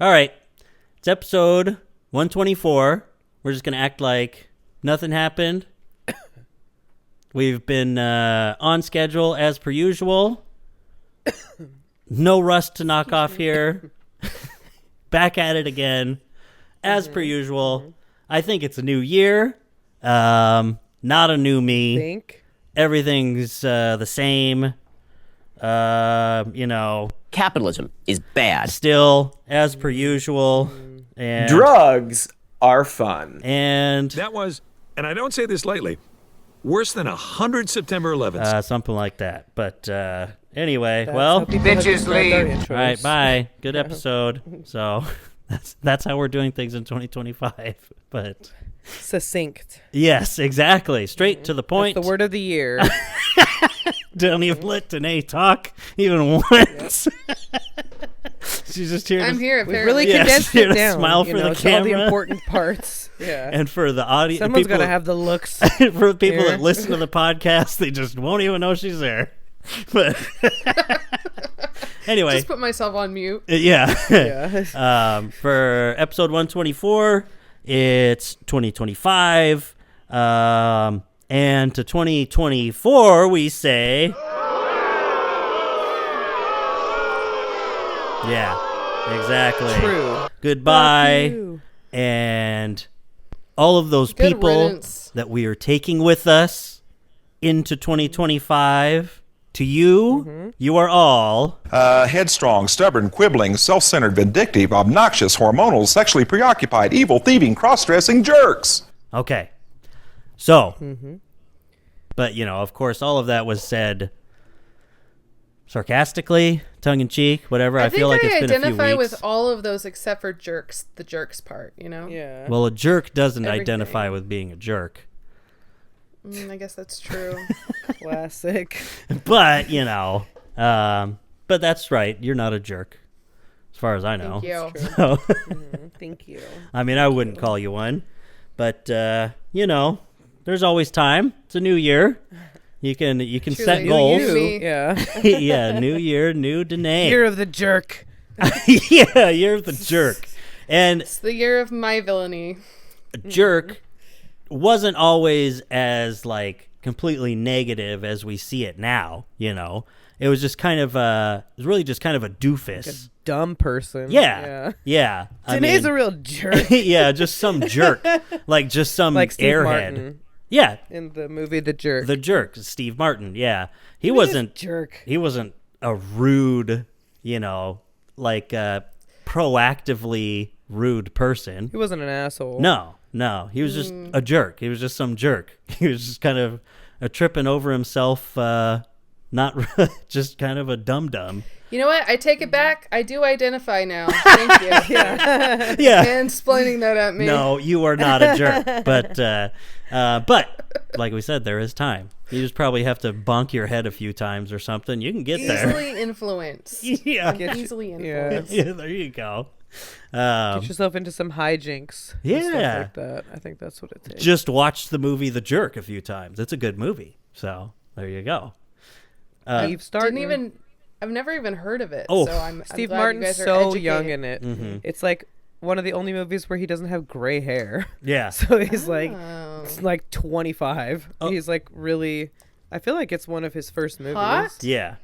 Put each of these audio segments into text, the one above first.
All right. It's episode 124. We're just going to act like nothing happened. We've been on schedule as per usual. No rust to knock off here. Back at it again as per usual. I think it's a new year. Not a new me. Think? Everything's the same. Capitalism is bad. Still as per usual. And Drugs are fun. And That was, and I don't say this lightly, worse than 100 September 11th. something like that. But anyway, That's well, how people have bitches described our leave. intros. all right, bye. Good episode. So that's how we're doing things in 2025. But Succinct. yes, exactly. Straight to the point. That's the word of the year. Don't even let Danae talk even once. She's just here. I'm to, here, We've apparently. really Yeah, condensed here it to down. smile for the to all the camera. important parts. Yeah. And for the audience, Someone's people, got to have the looks. for the people here. that listen to the podcast, they just won't even know she's there. But anyway, Just put myself on mute. yeah. Yeah. For episode 124, it's 2025. And to 2024, we say, yeah, exactly. True. Goodbye. Fuck you. And all of those Good people riddance. that we are taking with us into 2025. To you, you are all Headstrong, stubborn, quibbling, self-centered, vindictive, obnoxious, hormonal, sexually preoccupied, evil, thieving, cross-dressing jerks. okay. So, but of course, all of that was said sarcastically, tongue-in-cheek, whatever. I feel like it's been a few identify weeks. with all of those except for jerks, the jerks part, Yeah. Well, a jerk doesn't Everything. identify with being a jerk. I guess that's true. Classic. But, but that's right. You're not a jerk, as far as I know. Thank you. So, Thank you. I mean, I wouldn't call you one. But, there's always time. It's a new year. You can set Truly. goals. You. Me. Yeah. Yeah, new year, new Danae. Year of the jerk. Yeah, year of the jerk. And It's the year of my villainy. jerk wasn't always as completely negative as we see it now. It was just kind of it was really just kind of a doofus. Dumb person. Yeah. I Danae's mean, a real jerk. yeah, just some jerk, just some Like Steve airhead. Martin Yeah, in the movie The Jerk. the jerk, Steve Martin. Yeah, he Look at this wasn't. jerk. He wasn't a rude, proactively rude person. He wasn't an asshole. No, he was just a jerk. He was just some jerk. He was just kind of tripping over himself, not just kind of a dum-dum. You know what? I take it back. I do identify now. Thank you. Yeah. Yeah. And explaining that at me. No, you are not a jerk. But like we said, there is time. You just probably have to bonk your head a few times or something. You can get there. Easily influenced. Yeah. Easily Yeah. influenced. Yeah, there you go. Get yourself into some hijinks. and stuff Yeah. like that. I think that's what it takes. Just watch the movie The Jerk a few times. It's a good movie. So there you go. Steve Starton. I've never even heard of it. Oh. So I'm Steve glad Martin's you guys are so young educated. in it. It's like one of the only movies where he doesn't have gray hair. Yeah. So he's Oh. like 25. Oh. He's like really. I feel like it's one of his first movies. Hot? Yeah.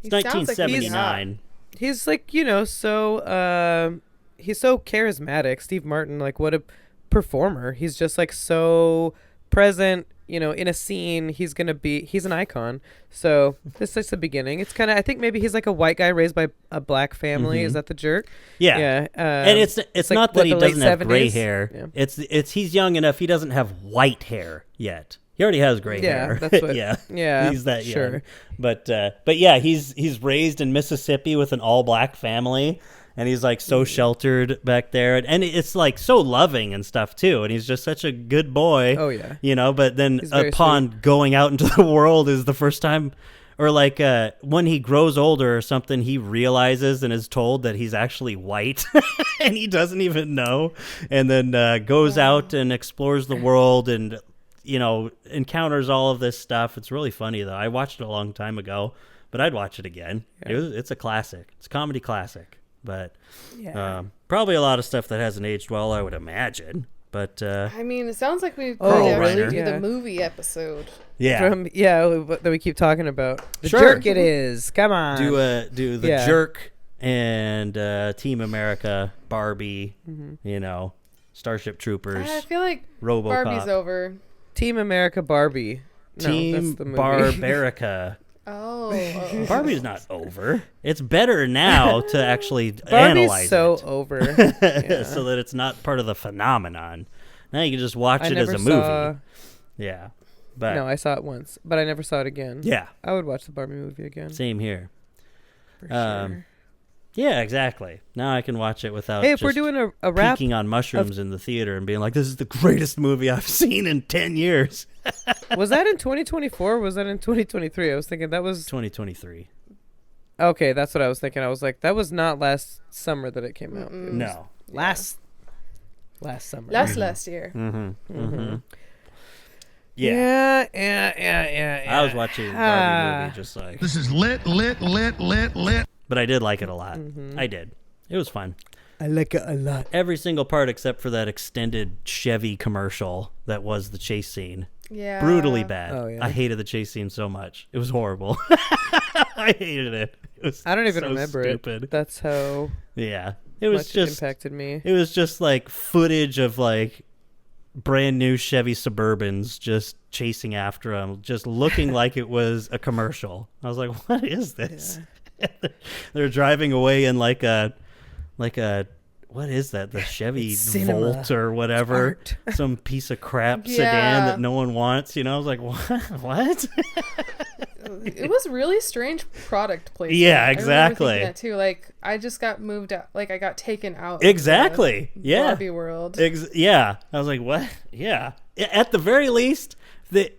It's He sounds like he's 1979. He's like so he's so charismatic. Steve Martin, like what a performer. He's just like so present. In a scene, he's an icon. So this is the beginning. It's kind of, I think maybe he's like a white guy raised by a black family. Is that the jerk? Yeah. Yeah. And it's like, not that what, he the late doesn't have gray 70s? hair. Yeah. It's he's young enough. He doesn't have white hair yet. He already has gray Yeah, hair. that's what- yeah. yeah, He's that young. sure. But yeah, he's raised in Mississippi with an all black family, and he's like so sheltered back there, and it's like so loving and stuff too. And he's just such a good boy. Oh, yeah. But then He's very upon going out into the world is the first time. Or when he grows older or something, he realizes and is told that he's actually white, and he doesn't even know. And then goes out and explores the world and encounters all of this stuff. It's really funny though. I watched it a long time ago, but I'd watch it again. Yeah. It's a classic. It's a comedy classic. But Yeah. probably a lot of stuff that hasn't aged well, I would imagine. But I mean, it sounds like we Carl could Reiner. do Yeah. the movie episode. yeah, That we keep talking about. The Sure. jerk it is. Come on. do the Yeah. Jerk and Team America, Barbie, Starship Troopers, I feel like RoboCop, Barbie's over. Team America Barbie. No, Team that's the movie. Barbarica. Oh. Barbie's not over. It's better now to actually Barbie's analyze so it. over. Yeah. So that it's not part of the phenomenon. Now you can just watch I it as never a movie. saw- Yeah. But No, I saw it once, but I never saw it again. yeah, I would watch the Barbie movie again. same here. For Um, sure. Yeah, exactly. Now I can watch it without Hey, if we're just doing a wrap, peeking on mushrooms in the theater and being like, this is the greatest movie I've seen in 10 years. was that in 2024 or was that in 2023? I was thinking that was 2023. okay. That's what I was thinking. I was like, that was not last summer that it came out. It was No. last summer. Last year. Mm-hmm. Yeah. I was watching the Barbie movie just like, This is lit. but I did like it a lot. Mm-hmm. I did. It was fun. I like it a lot. Every single part except for that extended Chevy commercial that was the chase scene. Yeah. Brutally bad. Oh, yeah. I hated the chase scene so much. It was horrible. I hated it. It was I don't even so remember stupid. it. That's how Yeah. It was much just it impacted me. it was just like footage of like brand new Chevy Suburbans just chasing after him, just looking like it was a commercial. I was like, what is this? They're driving away in like a what is that? The Chevy cinema. Volt or whatever. Art. Some piece of crap Yeah. sedan that no one wants. I was like, what? It was really strange product placement. Yeah, I remember exactly. thinking that too. Like, I just got moved out. Like, I got taken out. Exactly. Of the Yeah. Barbie world. Yeah. I was like, what? Yeah. At the very least, they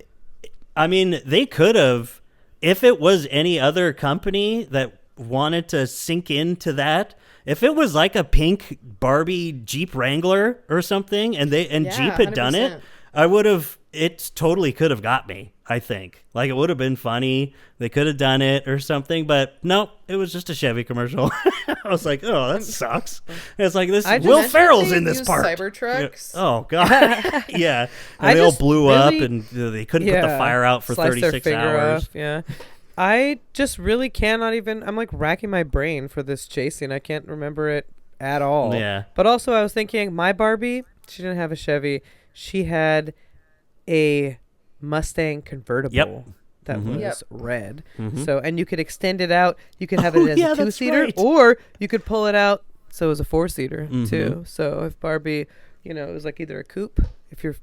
could have, if it was any other company that wanted to sink into that, if it was like a pink Barbie Jeep Wrangler or something and Jeep had done it, 100%. it totally could have got me, I think. Like, it would have been funny. They could have done it or something, but no, it was just a Chevy commercial. I was like, oh, that sucks. It's like, this Will Ferrell's in this part. Cybertrucks. Oh, God. Yeah. I And they all just blew up really- and they couldn't put the fire out for Sliced their 36 finger hours. off, yeah. I just really cannot even. I'm like racking my brain for this chase scene. I can't remember it at all. Yeah. But also, I was thinking, my Barbie, she didn't have a Chevy. She had a Mustang convertible that was Yep. red. Mhm. So, and you could extend it out. You could have it as yeah, a that's 2-seater, right. or you could pull it out so it was a 4-seater Mhm. too. So if Barbie, it was like either a coupe if you're,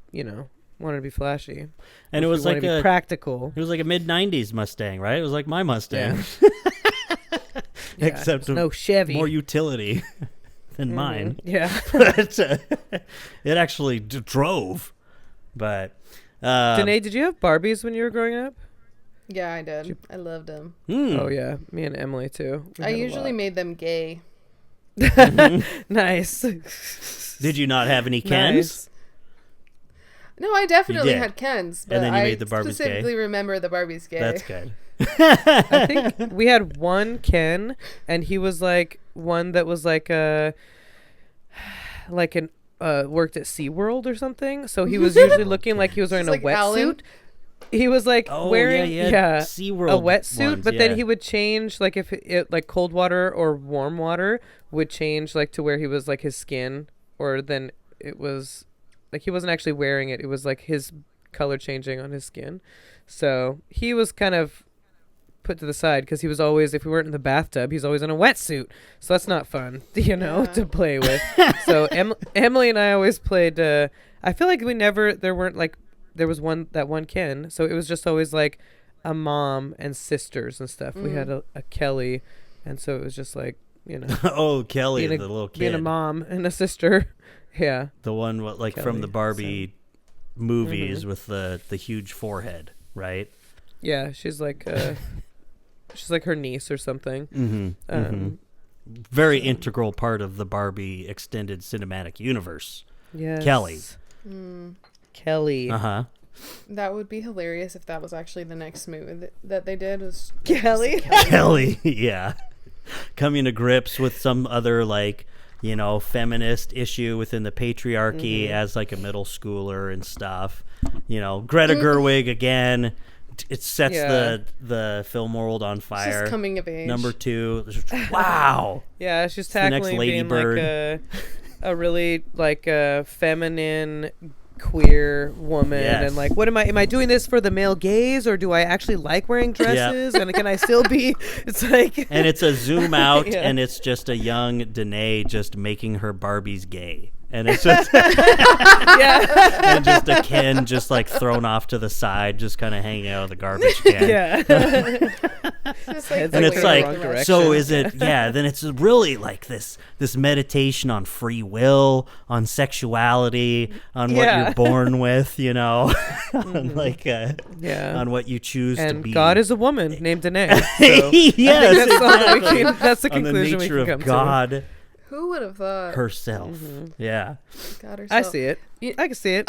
wanted to be flashy, And it if was you wanted like to be a practical. it was like a mid-90s Mustang, right? It was like my Mustang. Yeah, Except no Chevy. more utility than Mhm. mine. Yeah. But it actually drove. But Danae, did you have Barbies when you were growing up? Yeah, I did. I loved them. Oh yeah, me and Emily too. We I had a usually lot. made them gay. Nice. Did you not have any Kens? Nice. No, I definitely did. had Kens, but And then you I made the Barbies gay? specifically remember the Barbies gay. That's good. I think we had one Ken, and he was like one that was like worked at SeaWorld or something. So he was usually looking like he was wearing Just a like Alan. wetsuit. He was like Oh, wearing yeah, a SeaWorld wetsuit, ones, but yeah. then he would change like if it like cold water or warm water would change like to where he was like his skin, or then it was like he wasn't actually wearing it. It was like his color changing on his skin. So he was kind of put to the side because he was always, if we weren't in the bathtub, he's always in a wetsuit. So that's not fun, to play with. So Emily and I always played. I feel like there was that one Ken. So it was just always like a mom and sisters and stuff. We had a Kelly, and so it was just like Oh, Kelly, being the little kid. being a mom and a sister. Yeah. The one like from Kelly, the Barbie movies Mm-hmm. with the huge forehead, right? Yeah, she's like she's like her niece or something. Mm-hmm. Very integral part of the Barbie extended cinematic universe. Yes. Kelly. Kelly. Uh-huh. That would be hilarious if that was actually the next movie that they did was Kelly. Kelly, yeah. coming to grips with some other like, you know, feminist issue within the patriarchy as like a middle schooler and stuff. You know, Greta Gerwig again. It sets the film world on fire. Just coming of age. Number 2. Wow. Yeah, she's the next tackling Lady being Bird. like a really like a feminine queer woman and like, what am I doing this for the male gaze, or do I actually like wearing dresses and can I still be, it's like, and it's a zoom out and it's just a young Danae just making her Barbies gay. And it's just and just a Ken just like thrown off to the side, just kind of hanging out of the garbage can. And it's like, so is it? Yeah. Then it's really like this meditation on free will, on sexuality, on what you're born with, you know, on like on what you choose to be. And God is a woman named Danae. So yes, that's the on the conclusion we nature can of come God. to. Who would have thought? Herself. Yeah. God herself. I see it. I can see it.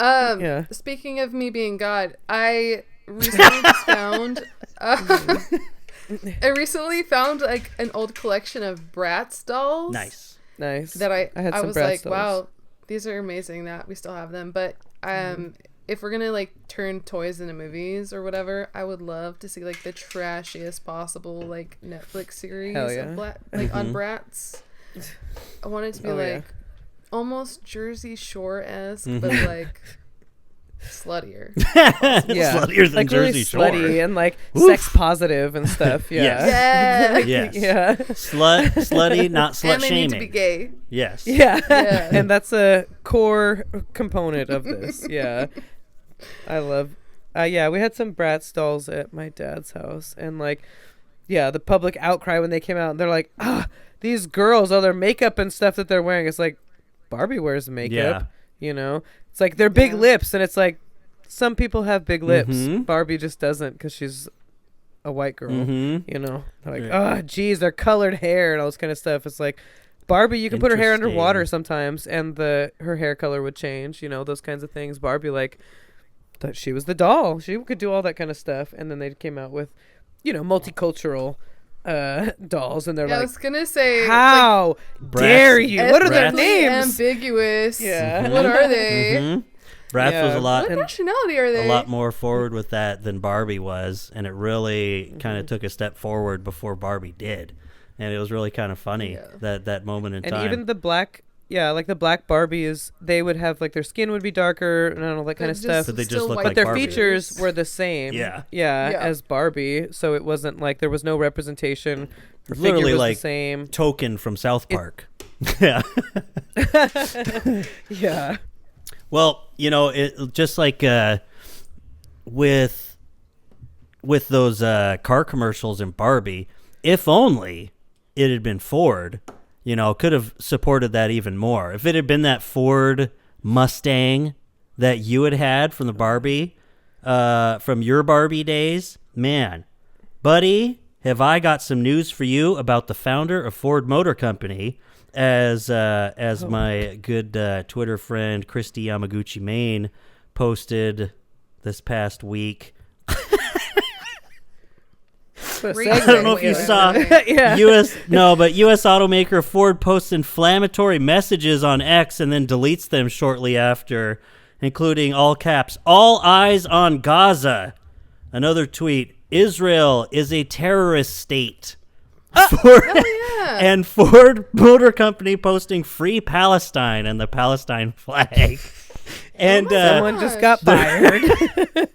Speaking of me being God, I recently just found I recently found like an old collection of Bratz dolls. Nice. That I was Bratz like, dolls. wow, these are amazing that we still have them. But if we're gonna like turn toys into movies or whatever, I would love to see like the trashiest possible like Netflix series of on Bratz. I want it to be almost Jersey Shore-esque, but like sluttier. Sluttier than like Jersey really Shore. slutty and like sex positive and stuff. Yeah. Yes. Yeah. Slutty, not slut and they shaming. need to be gay. Yes. Yeah. Yeah. And that's a core component of this. Yeah. I love we had some Bratz dolls at my dad's house, and like the public outcry when they came out, they're like, these girls, all their makeup and stuff that they're wearing. It's like, Barbie wears makeup, you know? It's like their big lips, and it's like, some people have big lips. Barbie just doesn't because she's a white girl, you know? They're like, geez, their colored hair and all this kind of stuff. It's like, Barbie, you can put her hair underwater sometimes, and her hair color would change, you know, those kinds of things. Barbie, like, that she was the doll. She could do all that kind of stuff, and then they came out with, you know, multicultural dolls, and they're like, I was gonna say, how dare you? What are their names? Ambiguous. Yeah. What are they? Bratz was a lot. What nationality are they? A lot more forward with that than Barbie was, and it really kind of took a step forward before Barbie did, and it was really kind of funny that moment in time. And even the black. Yeah, like the black Barbies, they would have like their skin would be darker and all that kind of stuff. But they just look but like their Barbie. features were the same. Yeah, as Barbie. So it wasn't like there was no representation. Her literally figure was like the same. Token from South Park. Yeah. Yeah. Well, you know, it just like with those car commercials in Barbie, if only it had been Ford. You know, could have supported that even more. If it had been that Ford Mustang that you had from the Barbie, from your Barbie days, man, buddy, have I got some news for you about the founder of Ford Motor Company, as my good Twitter friend Christy Yamaguchi Main posted this past week. I don't know if you saw U.S. automaker Ford posts inflammatory messages on X and then deletes them shortly after, including all caps, "All eyes on Gaza." Another tweet, "Israel is a terrorist state." And Ford Motor Company posting "Free Palestine" and the Palestine flag. And someone just got fired.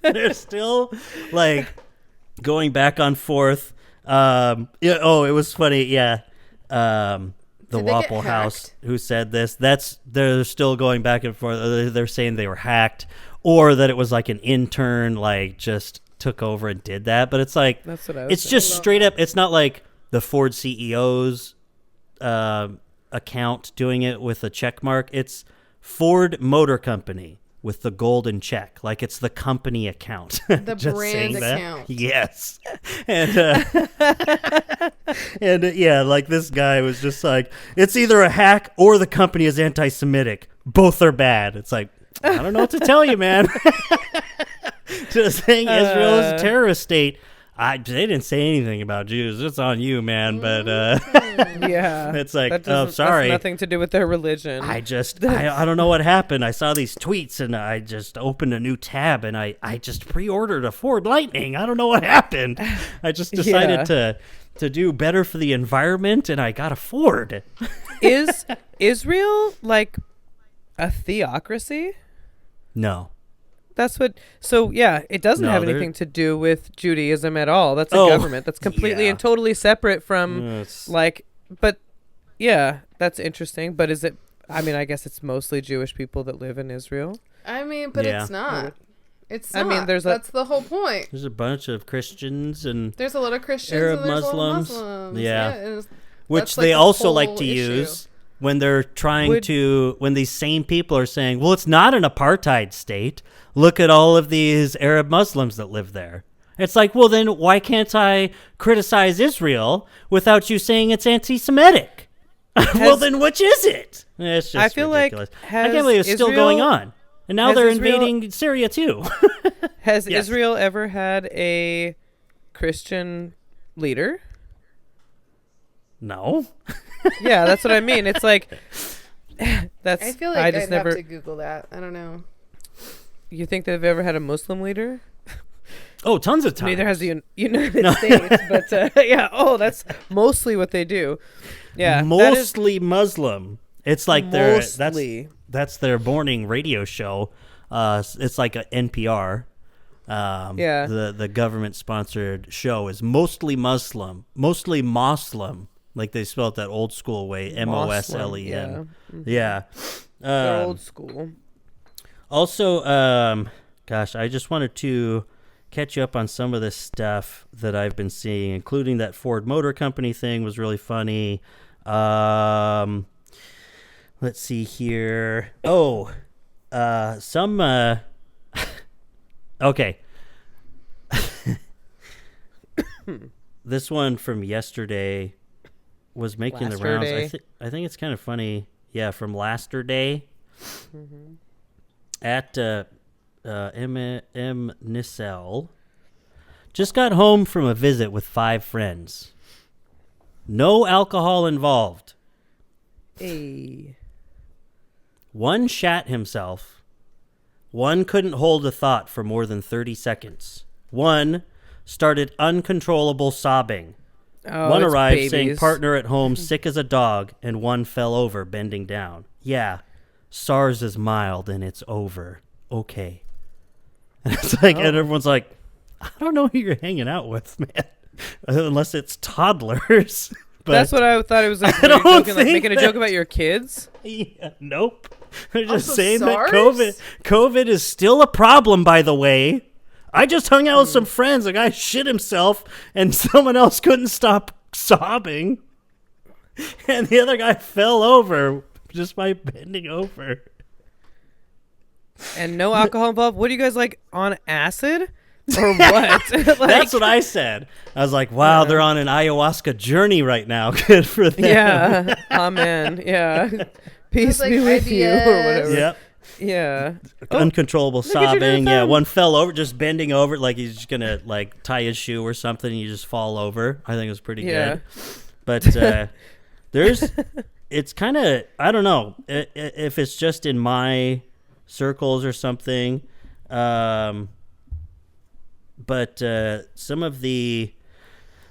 They're still like going back and forth. It was funny. Yeah. The Waffle House who said this. They're still going back and forth. They're saying they were hacked, or that it was like an intern like just took over and did that. But it's like, that's what I was it's just straight up. It's not like the Ford CEO's account doing it with a check mark. It's Ford Motor Company with the golden check, like it's the company account. The brand account. Yes. And like this guy was just like, it's either a hack or the company is anti-Semitic. Both are bad. It's like, I don't know what to tell you, man. Just saying Israel is a terrorist state. They didn't say anything about Jews. It's on you, man. But Yeah. it's like, That oh, doesn't- sorry. That's nothing to do with their religion. I don't know what happened. I saw these tweets and I just opened a new tab and I just pre-ordered a Ford Lightning. I don't know what happened. I just decided to do better for the environment and I got a Ford. Is Israel like a theocracy? No. That's what. So yeah, it doesn't No, have they're- anything to do with Judaism at all. That's a Oh, government that's completely yeah. and totally separate from It's- like. But yeah, that's interesting. But is it? I mean, I guess it's mostly Jewish people that live in Israel. I mean, but Yeah. it's not. It's I not. mean, That's the whole point. There's a bunch of Christians and There's a lot of Christians Arab and there's Muslims. a lot of Muslims. Yeah. and which that's, they the also like whole to issue. use when they're trying Would- to, when these same people are saying, well, it's not an apartheid state. Look at all of these Arab Muslims that live there. It's like, well, then why can't I criticize Israel without you saying it's anti-Semitic? Well, then which is it? It's just I feel like ridiculous. I has can't believe it's still Israel- going on. And now has they're Israel- invading Syria too. Has Yes. Israel ever had a Christian leader? No. Yeah, that's what I mean. It's like that's. I feel like just I'd never. have to Google that. I don't know. You think they've ever had a Muslim leader? Oh, tons of times. Neither has the United States, but yeah. Oh, that's mostly what they do. Yeah, that is Mostly Muslim. It's like their mostly. that's their morning radio show. It's like a NPR. Yeah. The government sponsored show is mostly Muslim, like they spell it that old school way, Moslen. Yeah. They're old school. Also, gosh, I just wanted to catch you up on some of this stuff that I've been seeing, including that Ford Motor Company thing was really funny. Let's see here. Oh, okay. This one from yesterday was making the rounds. I think it's kind of funny. Yeah, from Lasterday. Mm-hmm. At M. Nissel. Just got home from a visit with 5 friends. No alcohol involved. Hey. One shat himself. One couldn't hold a thought for more than 30 seconds. One started uncontrollable sobbing. Oh, One it's arrived saying babies. partner at home sick as a dog, and one fell over bending down. Yeah, SARS is mild and it's over. Okay. And it's like, and everyone's like, I don't know who you're hanging out with, man. Unless it's toddlers. But That's what I thought it was. Like, I don't joking, like think making a that- joke about your kids. Yeah, nope. They're just Also, saying SARS? that COVID is still a problem, by the way. I just hung out with some friends. A guy shit himself, and someone else couldn't stop sobbing. And the other guy fell over just by bending over. And no alcohol involved. What are you guys like on acid or what? Like, That's what I said. I was like, wow, they're on an ayahuasca journey right now. Good for them. Yeah. Amen. Yeah. Peace like be with you or IBS. whatever. Yep. Yeah. Uncontrollable at your new sobbing. Yeah, thumb. one fell over, just bending over, like he's just gonna like tie his shoe or something. And you just fall over. I think it was pretty Yeah. good. But it's kind of, I don't know if it's just in my circles or something. But some of the,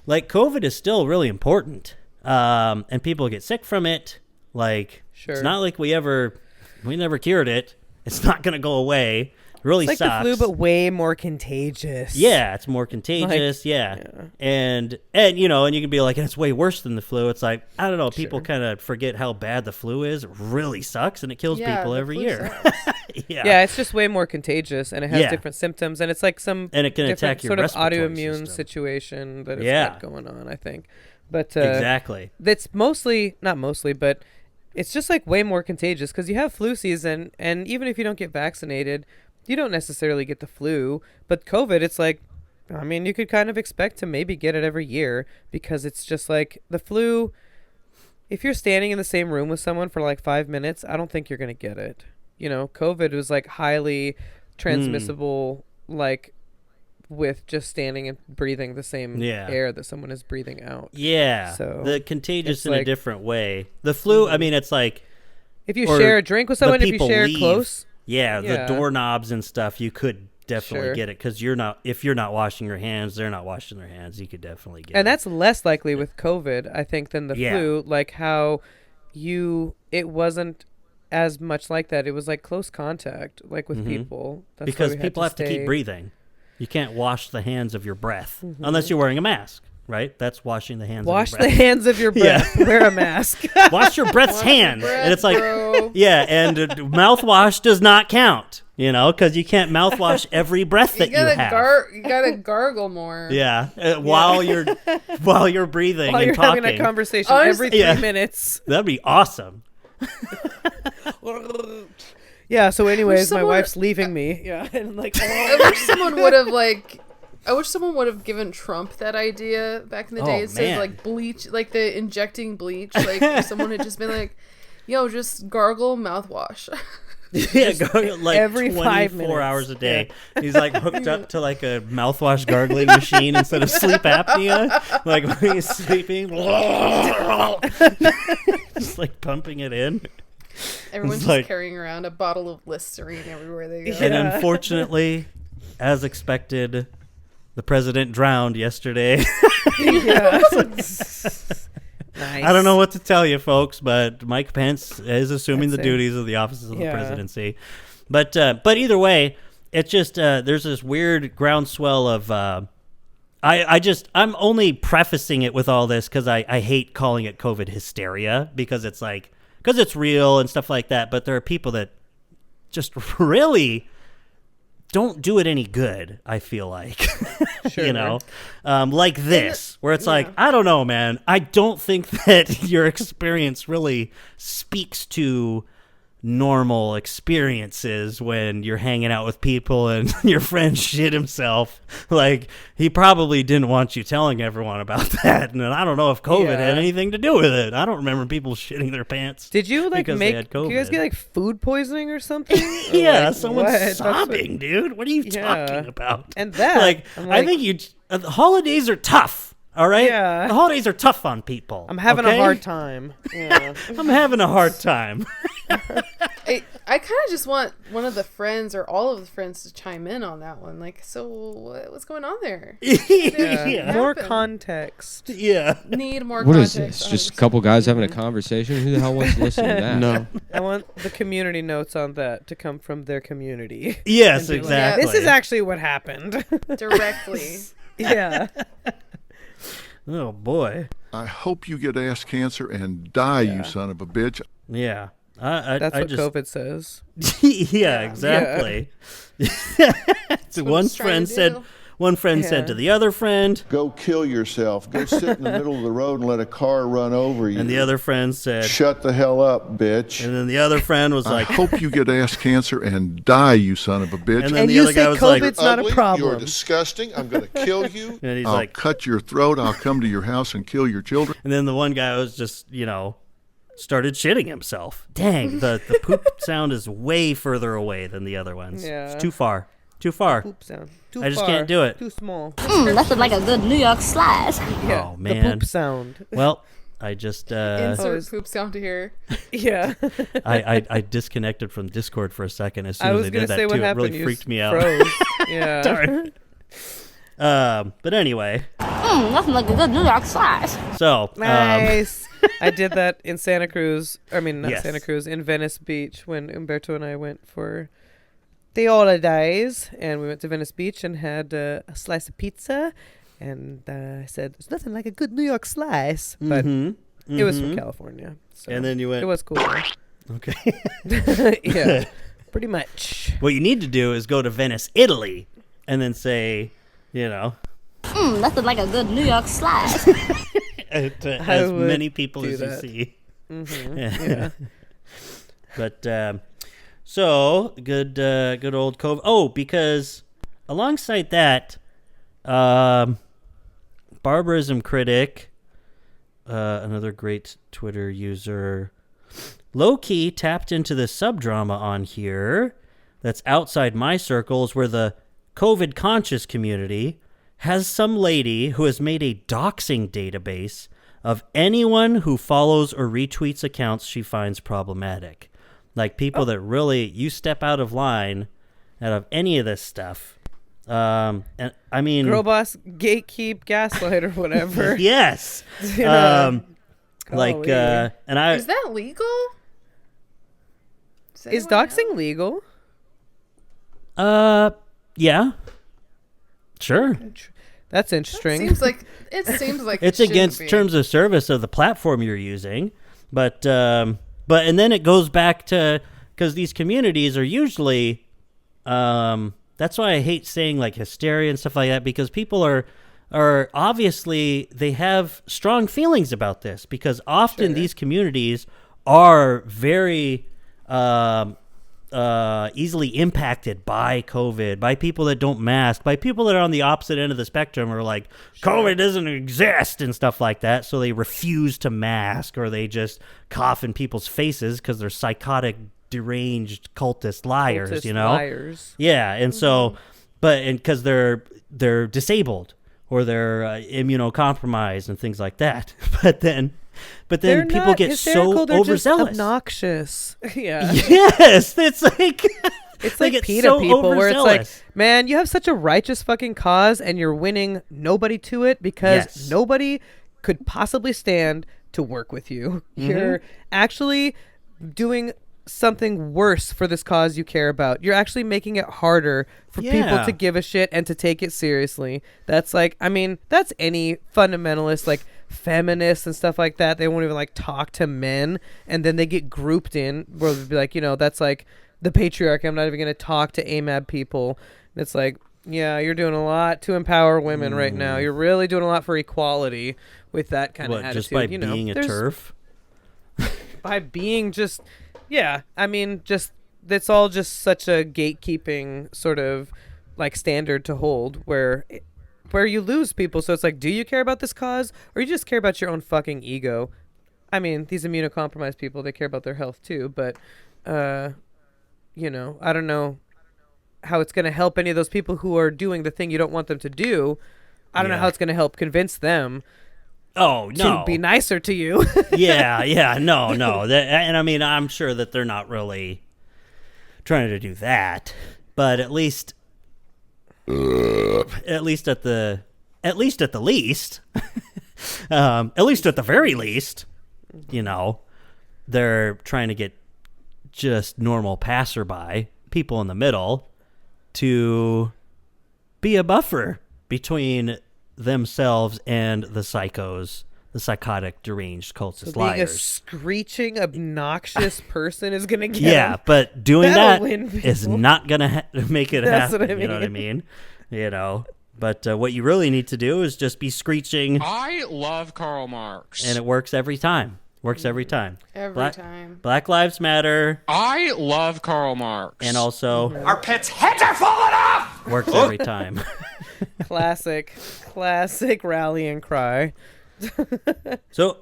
like, COVID is still really important. And people get sick from it. Like, Sure. it's not like we never cured it. It's not going to go away. It really It's like sucks. the flu, but way more contagious. Yeah, it's more contagious. Like, yeah. yeah. And you know, and you can be like, it's way worse than the flu. It's like, I don't know, people kind of forget how bad the flu is. It really sucks, and it kills Yeah, people the every flu year. sucks. Yeah, it's just way more contagious, and it has Yeah. different symptoms, and it's like some And it can different attack your sort of respiratory autoimmune system. situation that it's Yeah. got going on. I think, but Exactly. that's not mostly, but it's just like way more contagious because you have flu season, and even if you don't get vaccinated, you don't necessarily get the flu. But COVID, it's like, I mean, you could kind of expect to maybe get it every year because it's just like the flu. If you're standing in the same room with someone for like 5 minutes, I don't think you're gonna get it. You know, COVID was like highly transmissible, like with just standing and breathing the same Yeah. air that someone is breathing out. Yeah. So the contagious it's in a like- different way. The flu, I mean, it's like If you or share a drink with the someone, if you people share leave. close, Yeah, the Yeah. doorknobs and stuff, you could definitely Sure. get it because if you're not washing your hands, they're not washing their hands. You could definitely get it. and that's less likely with COVID, I think, than the Yeah. flu. Like how it wasn't as much like that. It was like close contact, like with people. That's why because we had people have to keep stay- breathing. You can't wash the hands of your breath unless you're wearing a mask, right? That's washing the hands. Wash of the your breath. hands of your Yeah. breath. Wear a mask. Wash your breath's hands, and it's like, bro. yeah, and mouthwash does not count, because you can't mouthwash every breath that You gotta have. you gotta gargle more. Yeah, while you're breathing While and you're talking. having a conversation Honest- every 3 Yeah. minutes. That'd be awesome. Yeah. So, anyways, my someone- wife's leaving me. Yeah. And like, I wish someone would have I wish someone would have given Trump that idea back in the Oh, day. Instead man. of like bleach, like the injecting bleach. Like if someone had just been like, "Yo, just gargle mouthwash." Yeah, go like every 5 24 minutes. hours a day. He's like hooked up to like a mouthwash gargling machine instead of sleep apnea. Like when he's sleeping, just like pumping it in. Everyone's It's just like- carrying around a bottle of Listerine everywhere they go. And unfortunately, as expected, the president drowned yesterday. yeah. Nice. I don't know what to tell you, folks, but Mike Pence is assuming That's the it. duties of the offices of the Yeah. presidency. But either way, it's just there's this weird groundswell of I'm only prefacing it with all this because I hate calling it COVID hysteria because it's real and stuff like that. But there are people that just really don't do it any good, I feel like. Sure. Like this, where it's like, I don't know, man. I don't think that your experience really speaks to normal experiences when you're hanging out with people and your friend shit himself. Like, he probably didn't want you telling everyone about that. And I don't know if COVID had Yeah. anything to do with it. I don't remember people shitting their pants. Did you like because they make? had Did you guys COVID. get like food poisoning or something? Or, Yeah, like, someone's what? That's what- sobbing, dude. What are you Yeah. talking about? And that, like, I'm I like- think the holidays are tough. All right. Yeah. The holidays are tough on people. I'm having okay? a hard time. Yeah. I'm having a hard time. I kind of just want one of the friends or all of the friends to chime in on that one. Like, so what's going on there? Yeah. More Happen. context. Yeah. Need more What is context. this? Just a 100%. couple guys having a conversation? Who the hell wants to listen to that? No. I want the community notes on that to come from their community. Yes, And be like, exactly. This is actually what happened. directly. Yeah. Oh boy. I hope you get ass cancer and die, you son of a bitch. Yeah. I That's I what just, COVID says. yeah, exactly. So one it's trying friend to said. do. One friend Yeah. said to the other friend, Go kill yourself. Go sit in the middle of the road and let a car run over you. and the other friend said, Shut the hell up, bitch. and then the other friend was I like, hope you get ass cancer and die, you son of a bitch. and then And the you other say guy was like, COVID's not a Ugly, problem. You're disgusting. I'm going to kill you. And he's I'll like- cut your throat. I'll come to your house and kill your children. and then the one guy was just, started shitting himself. Dang, the poop sound is way further away than the other ones. Yeah. It's too far. Too far. Poop sound. Too I just far, can't do it. Too small. That looks like a good New York slice. Yeah. Oh, The man. poop sound. Well, I just Insert is- poop sound to here. Yeah. I disconnected from Discord for a second as soon I as was they gonna did that say what too. It happened. really You freaked me out. froze. Yeah. Darn. But anyway, Nothing like a good New York slice. so Nice. I did that in Santa Cruz. I mean, not Yes. Santa Cruz, in Venice Beach when Umberto and I went for the holidays. And we went to Venice Beach and had a slice of pizza. And I said, there's nothing like a good New York slice. But it was from California. So and then you went. it was cool. Okay. Yeah. Pretty much. What you need to do is go to Venice, Italy, and then say, Nothing like a good New York slice. to as would many people do as that. you see. Yeah. But so good old COVID. Oh, because alongside that, barbarism critic, another great Twitter user, low-key tapped into the subdrama on here that's outside my circles, where the COVID conscious community has some lady who has made a doxing database of anyone who follows or retweets accounts she finds problematic. Like people that really, you step out of line out of any of this stuff. And I mean, girl boss, gatekeep, gaslight, or whatever. Yes. Yeah. And I Is that legal? Is doxing legal? Yeah. Sure. That's interesting. It seems like it's it against be. terms of service of the platform you're using, but and then it goes back to, because these communities are usually that's why I hate saying like hysteria and stuff like that, because people are obviously, they have strong feelings about this, because often these communities are very easily impacted by COVID, by people that don't mask, by people that are on the opposite end of the spectrum, are like, COVID doesn't exist and stuff like that, so they refuse to mask, or they just cough in people's faces because they're psychotic, deranged cultist liars, liars. Yeah, and so, and because they're disabled or they're immunocompromised and things like that, but then They're people not get hysterical, so they're just overzealous. obnoxious. Yeah. Yes, it's like it's they like get PETA so people, where it's like, overzealous. man, you have such a righteous fucking cause, and you're winning nobody to it because nobody could possibly stand to work with you. You're actually doing something worse for this cause you care about. You're actually making it harder for people to give a shit and to take it seriously. That's like, I mean, that's any fundamentalist, like feminists and stuff like that. They won't even like talk to men, and then they get grouped in where they'll be like, that's like the patriarchy. I'm not even going to talk to AMAB people. And it's like, yeah, you're doing a lot to empower women right now. You're really doing a lot for equality with that kind of attitude. Just by being a turf? By being just... Yeah, I mean, just it's all just such a gatekeeping sort of like standard to hold where you lose people. So it's like, do you care about this cause, or you just care about your own fucking ego? I mean, these immunocompromised people, they care about their health too, but I don't know how it's going to help any of those people who are doing the thing you don't want them to do. I don't know how it's going to help convince them. Oh, no. To be nicer to you. No. And I mean, I'm sure that they're not really trying to do that, but at least at least at the very least, they're trying to get just normal passerby, people in the middle, to be a buffer between themselves and the psychos, the psychotic, deranged cultist being liars. A screeching, obnoxious person is going to get Yeah, them. but doing that win is people. not going to make it That's happen. what I mean. You know what I mean? But what you really need to do is just be screeching. I love Karl Marx. And it works every time. Every time. Time. Black Lives Matter. I love Karl Marx. And also... Our pets' heads are falling off! Works every time. Classic rallying cry. So,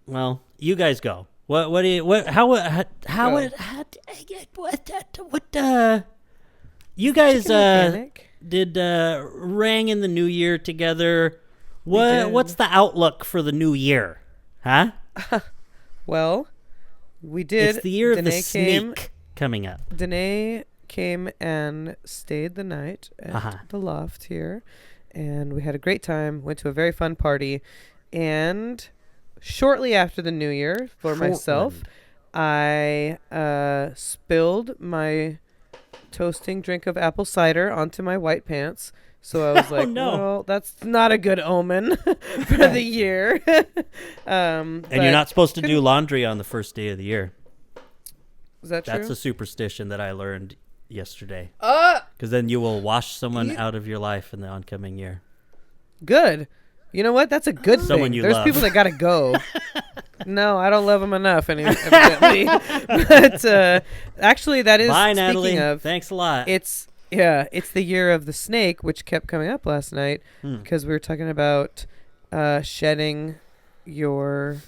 well, you guys go. You guys did rang in the new year together. What's the outlook for the new year? Huh? Well, we did. It's the year of Danae the snake coming up. Danae came and stayed the night at the loft here, and we had a great time. Went to a very fun party, and shortly after the new year, for myself, I spilled my toasting drink of apple cider onto my white pants. So I was like, well, that's not a good omen for the year. And you're not supposed to do laundry on the first day of the year. Is that true? That's a superstition that I learned yesterday. Because then you will wash someone out of your life in the oncoming year. Good. You know what? That's a good Someone thing. you There's love. people that gotta go. No, I don't love them enough, evidently. But actually, that is. Bye, speaking Natalie. of, thanks a lot. It's the year of the snake, which kept coming up last night because we were talking about shedding your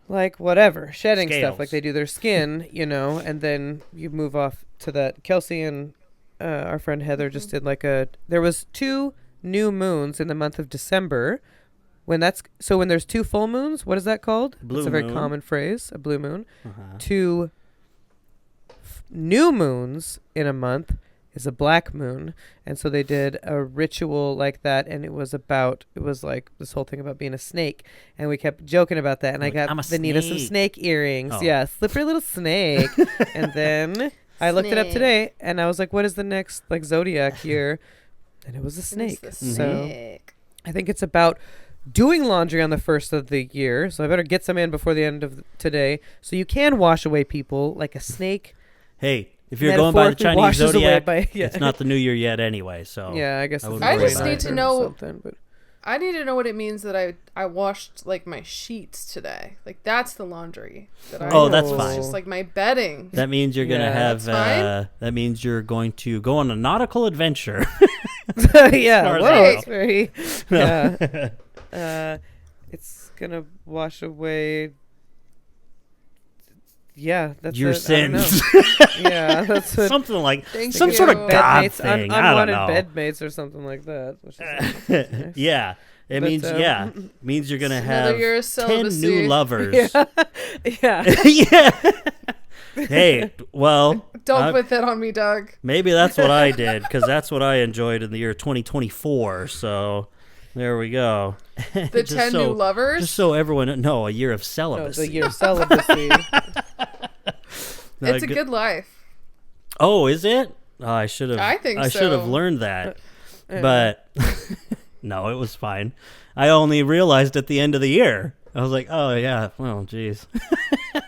shedding Scales. stuff like they do their skin, and then you move off to that. Kelsey and our friend Heather just did there was 2 new moons in the month of December. When there's 2 full moons, what is that called? Blue It's a very moon. common phrase, a blue moon. Uh-huh. 2 new moons in a month is a black moon. And so they did a ritual like that, and it was like this whole thing about being a snake, and we kept joking about that, and I got I'm a Vanita some snake. snake earrings. Oh. Yeah, slippery little snake. And then I looked it up today, and I was like, what is the next zodiac year? And it was a snake. So I think it's about doing laundry on the first of the year, so I better get some in before the end of today, so you can wash away people like a snake. Hey, if you're going by the Chinese washes away zodiac, yeah. it's not the new year yet anyway. So Yeah, I guess wouldn't I worry just about need it. to know. something, but I need to know what it means that I washed like my sheets today. Like that's the laundry that I. Oh, that's it's fine. Just like my bedding. That means you're gonna Yeah. have. That's fine? That means you're going to go on a nautical adventure. yeah, far as whoa, I know. it's very. Yeah. It's gonna wash away. Yeah, that's Your it. I don't know. sins. Yeah, that's it. Something like Thank some you. sort of god Bedmates, thing. I don't unwanted know. bedmates or something like that. Which is nice. Yeah, it But, means means you're gonna Another have year of 10 celibacy. new lovers. Yeah. Yeah. Hey, well, Don't put that on me, Doug. maybe that's what I did because that's what I enjoyed in the year 2024. So there we go. The 10 new lovers. Just so everyone know, a year of No, celibacy. the year of celibacy. No, It's a good life. Oh, is it? Oh, I should have. I think I should have so. learned that. But no, it was fine. I only realized at the end of the year. I was like, oh yeah, well, geez,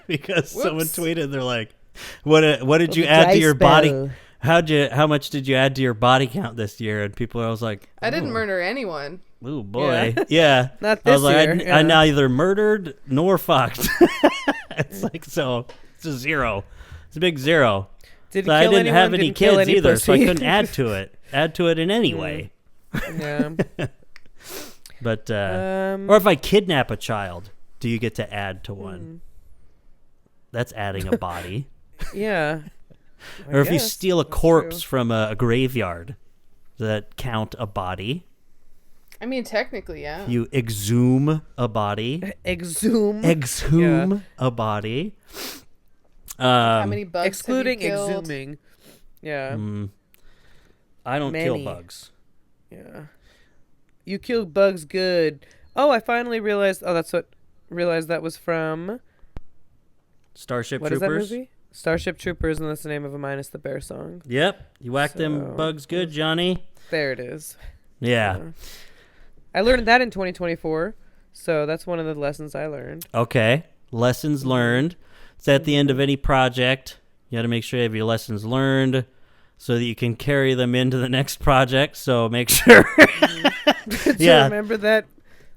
because someone Whoops. tweeted, they're like, what did you add to your body? How much did you add to your body count this year? And people I was like, I didn't murder anyone. oh boy, yeah. Not I was this like, year, I yeah. neither murdered nor fucked. It's like it's a 0. It's a big 0. Did So he I kill didn't anyone? have any Didn't kill kids any either, so I pussy? couldn't add to it in any way. Yeah. But or if I kidnap a child, do you get to add to one? That's adding a body. Yeah. Or if you guess. steal a That's corpse true. from a graveyard, does that count a body? I mean, technically, yeah. You exhume a body. Exhume. Exhume a body. How many bugs Excluding have you killed? exhuming. Yeah. I don't kill Many. bugs. Yeah. You killed bugs good. Oh, I finally realized. Oh, realized that was from. Starship What is that Troopers. movie? Starship Troopers, and that's the name of a Minus the Bear song. Yep, you whacked So- them bugs good, Johnny. There it is. Yeah. I learned that in 2024, so that's one of the lessons I learned. Okay. Lessons learned. It's at the end of any project. You got to make sure you have your lessons learned so that you can carry them into the next project. So make sure. To remember that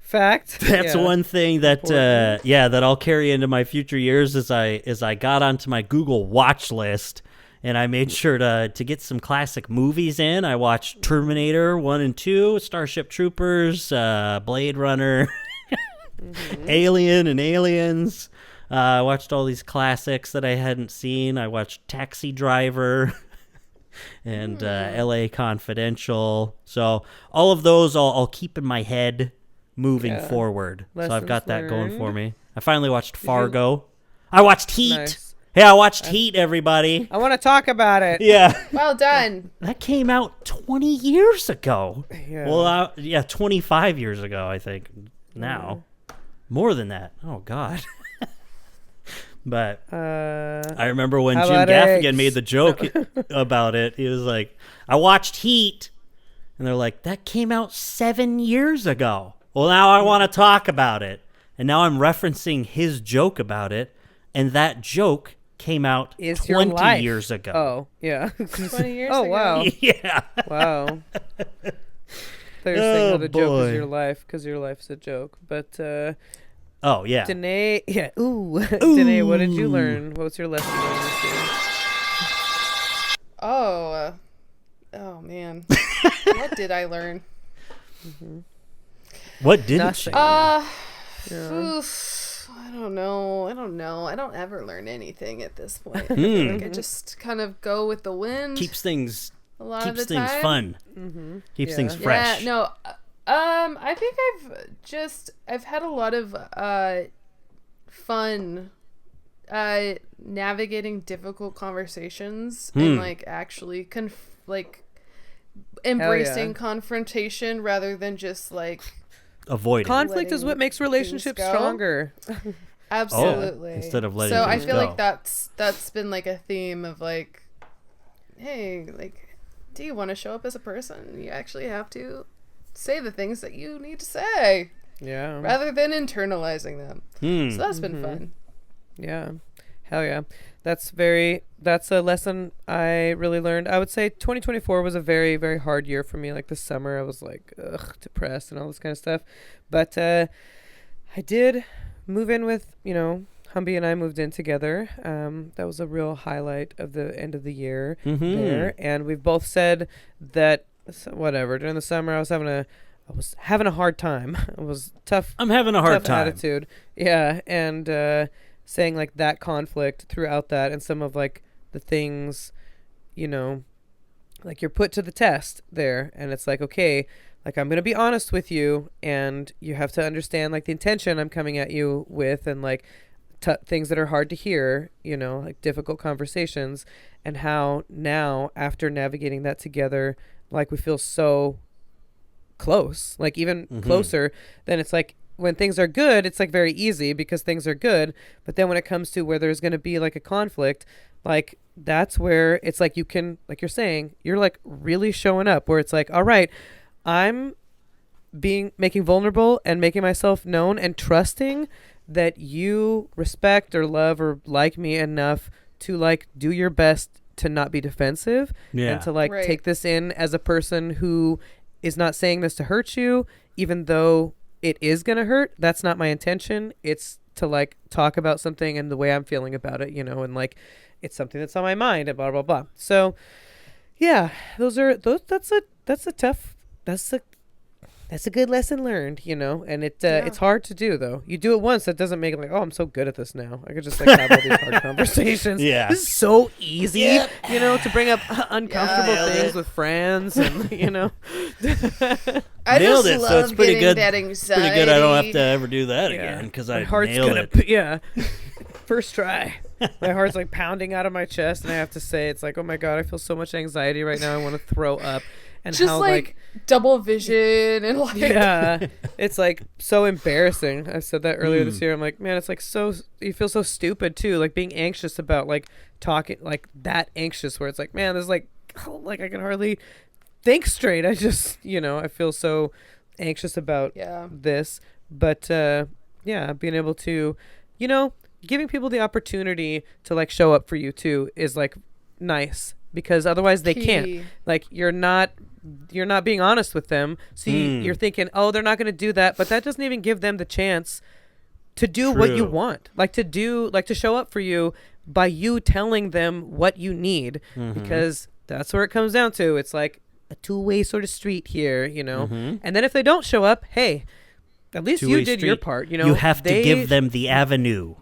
fact. That's Yeah. one thing that that I'll carry into my future years as I got onto my Google watch list and I made sure to get some classic movies in. I watched Terminator 1 and 2, Starship Troopers, Blade Runner, Alien and Aliens. I watched all these classics that I hadn't seen. I watched Taxi Driver and LA Confidential. So all of those I'll keep in my head moving forward. So I've Lessons got that going for learned. me. I finally watched Fargo. I watched Heat. Nice. Hey, I watched Heat, everybody. I want to talk about it. Yeah. Well done. That came out 20 years ago. Yeah. Well, 25 years ago, I think. Now. More than that. Oh, God. But I remember when how Jim about Gaffigan eggs? made the joke about it. He was like, I watched Heat. And they're like, that came out 7 years ago. Well, now I want to talk about it. And now I'm referencing his joke about it. And that joke came out Is your 20 life. years ago. Oh, yeah. 20 years Oh, ago. wow. Yeah. Wow. They're saying how the joke boy. is your life because your life's a joke. But Oh, yeah. Danae, Danae, what did you learn? What was your lesson learned this year? Oh man. What did I learn? What didn't Nothing. you? Oof, I don't know. I don't ever learn anything at this point. Hmm. Like I just kind of go with the wind. Keeps things a lot Keeps of the things time. fun. Keeps things fresh. Yeah, no. I think I've had a lot of fun navigating difficult conversations and like actually embracing confrontation rather than just like avoiding. Conflict is what makes relationships stronger. Absolutely. Instead of letting so I things feel go. like that's been like a theme of like, hey, like, do you want to show up as a person? You actually have to say the things that you need to say. Yeah. Rather than internalizing them. So that's been fun. Yeah. Hell yeah. That's a lesson I really learned. I would say 2024 was a very, very hard year for me. Like this summer I was like, depressed and all this kind of stuff. But I did move in with, Humby and I moved in together. That was a real highlight of the end of the year there. And we've both said that whatever, during the summer I was having a hard time. It was tough. I'm having a hard time. Attitude. Yeah. And saying like that conflict throughout that and some of like the things, like you're put to the test there, and it's like, okay, like I'm going to be honest with you and you have to understand like the intention I'm coming at you with, and like things that are hard to hear, like difficult conversations, and how now after navigating that together, like we feel so close, like even closer. Then it's like when things are good, it's like very easy because things are good. But then when it comes to where there's going to be like a conflict, like that's where it's like you can, like you're saying, you're like really showing up where it's like, all right, I'm making vulnerable and making myself known and trusting that you respect or love or like me enough to like do your best to not be defensive and to like take this in as a person who is not saying this to hurt you, even though it is going to hurt. That's not my intention. It's to like talk about something and the way I'm feeling about it, and like it's something that's on my mind and blah, blah, blah. So yeah, that's a good lesson learned, and it's hard to do though. You do it once, that doesn't make it like, oh, I'm so good at this now. I could just like have all these hard conversations. Yeah. This is so easy, to bring up uncomfortable things with friends and, I nailed just it, love so it's pretty getting good. that It's anxiety. pretty good. I don't have to ever do that again because I nailed it. First try. My heart's like pounding out of my chest, and I have to say, it's like, oh my God, I feel so much anxiety right now. I want to throw up. And just how like double vision and like it's like so embarrassing. I said that earlier this year. I'm like, man, it's like so, you feel so stupid too, like being anxious about like talking, like that anxious where it's like, man, there's like, like I can hardly think straight. I just, I feel so anxious about this. But being able to, giving people the opportunity to like show up for you too is like nice, because otherwise they can't. Like you're not being honest with them, so you're thinking, oh, they're not going to do that, but that doesn't even give them the chance to do what you want, like to show up for you by you telling them what you need, because that's where it comes down to. It's like a two-way sort of street here, and then if they don't show up, hey, at least you did your part. You have to give them the avenue.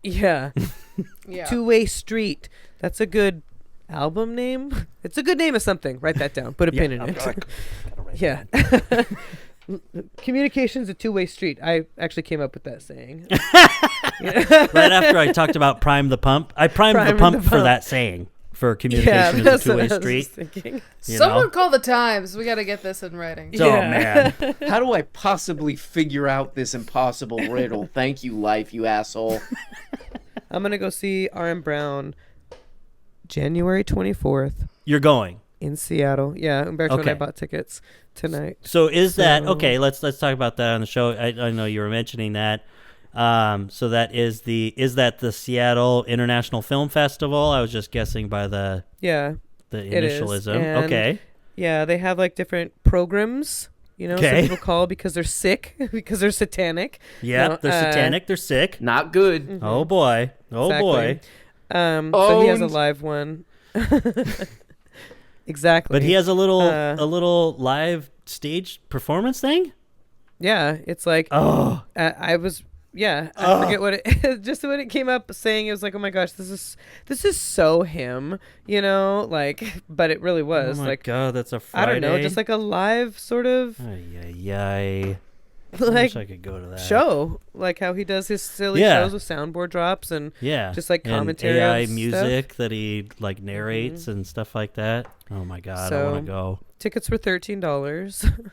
Yeah. Two-way street. That's a good album name. It's a good name of something. Write that down. Put a pin in it. Yeah. Communication's a two-way street. I actually came up with that saying. Right after I talked about prime the pump, I primed the pump for that saying. For communication is a two-way street. Someone call the Times. We got to get this in writing. Oh, man. How do I possibly figure out this impossible riddle? Thank you, life, you asshole. I'm going to go see R.M. Brown January 24th. You're going? In Seattle. Yeah, Umberto and I bought tickets tonight. So is that... Okay, let's talk about that on the show. I know you were mentioning that. So that is that the Seattle International Film Festival? I was just guessing by the initialism. Okay. Yeah, they have like different programs, some people call because they're sick, because they're satanic. Yeah, they're satanic, they're sick. Not good. Mm-hmm. Oh boy. Boy. So he has a live one. Exactly. But he has a little live stage performance thing? Yeah, it's like I was Yeah, I forget what it. Just when it came up saying it was like, oh my gosh, this is so him, you know, like, but it really was. Oh my like, God, that's a Friday. I don't know, just like a live sort of. I Like, wish I could go to that show, like how he does his silly shows with soundboard drops and just like commentary and AI on music stuff. that he like narrates and stuff like that. Oh my God, I want to go. Tickets were $13.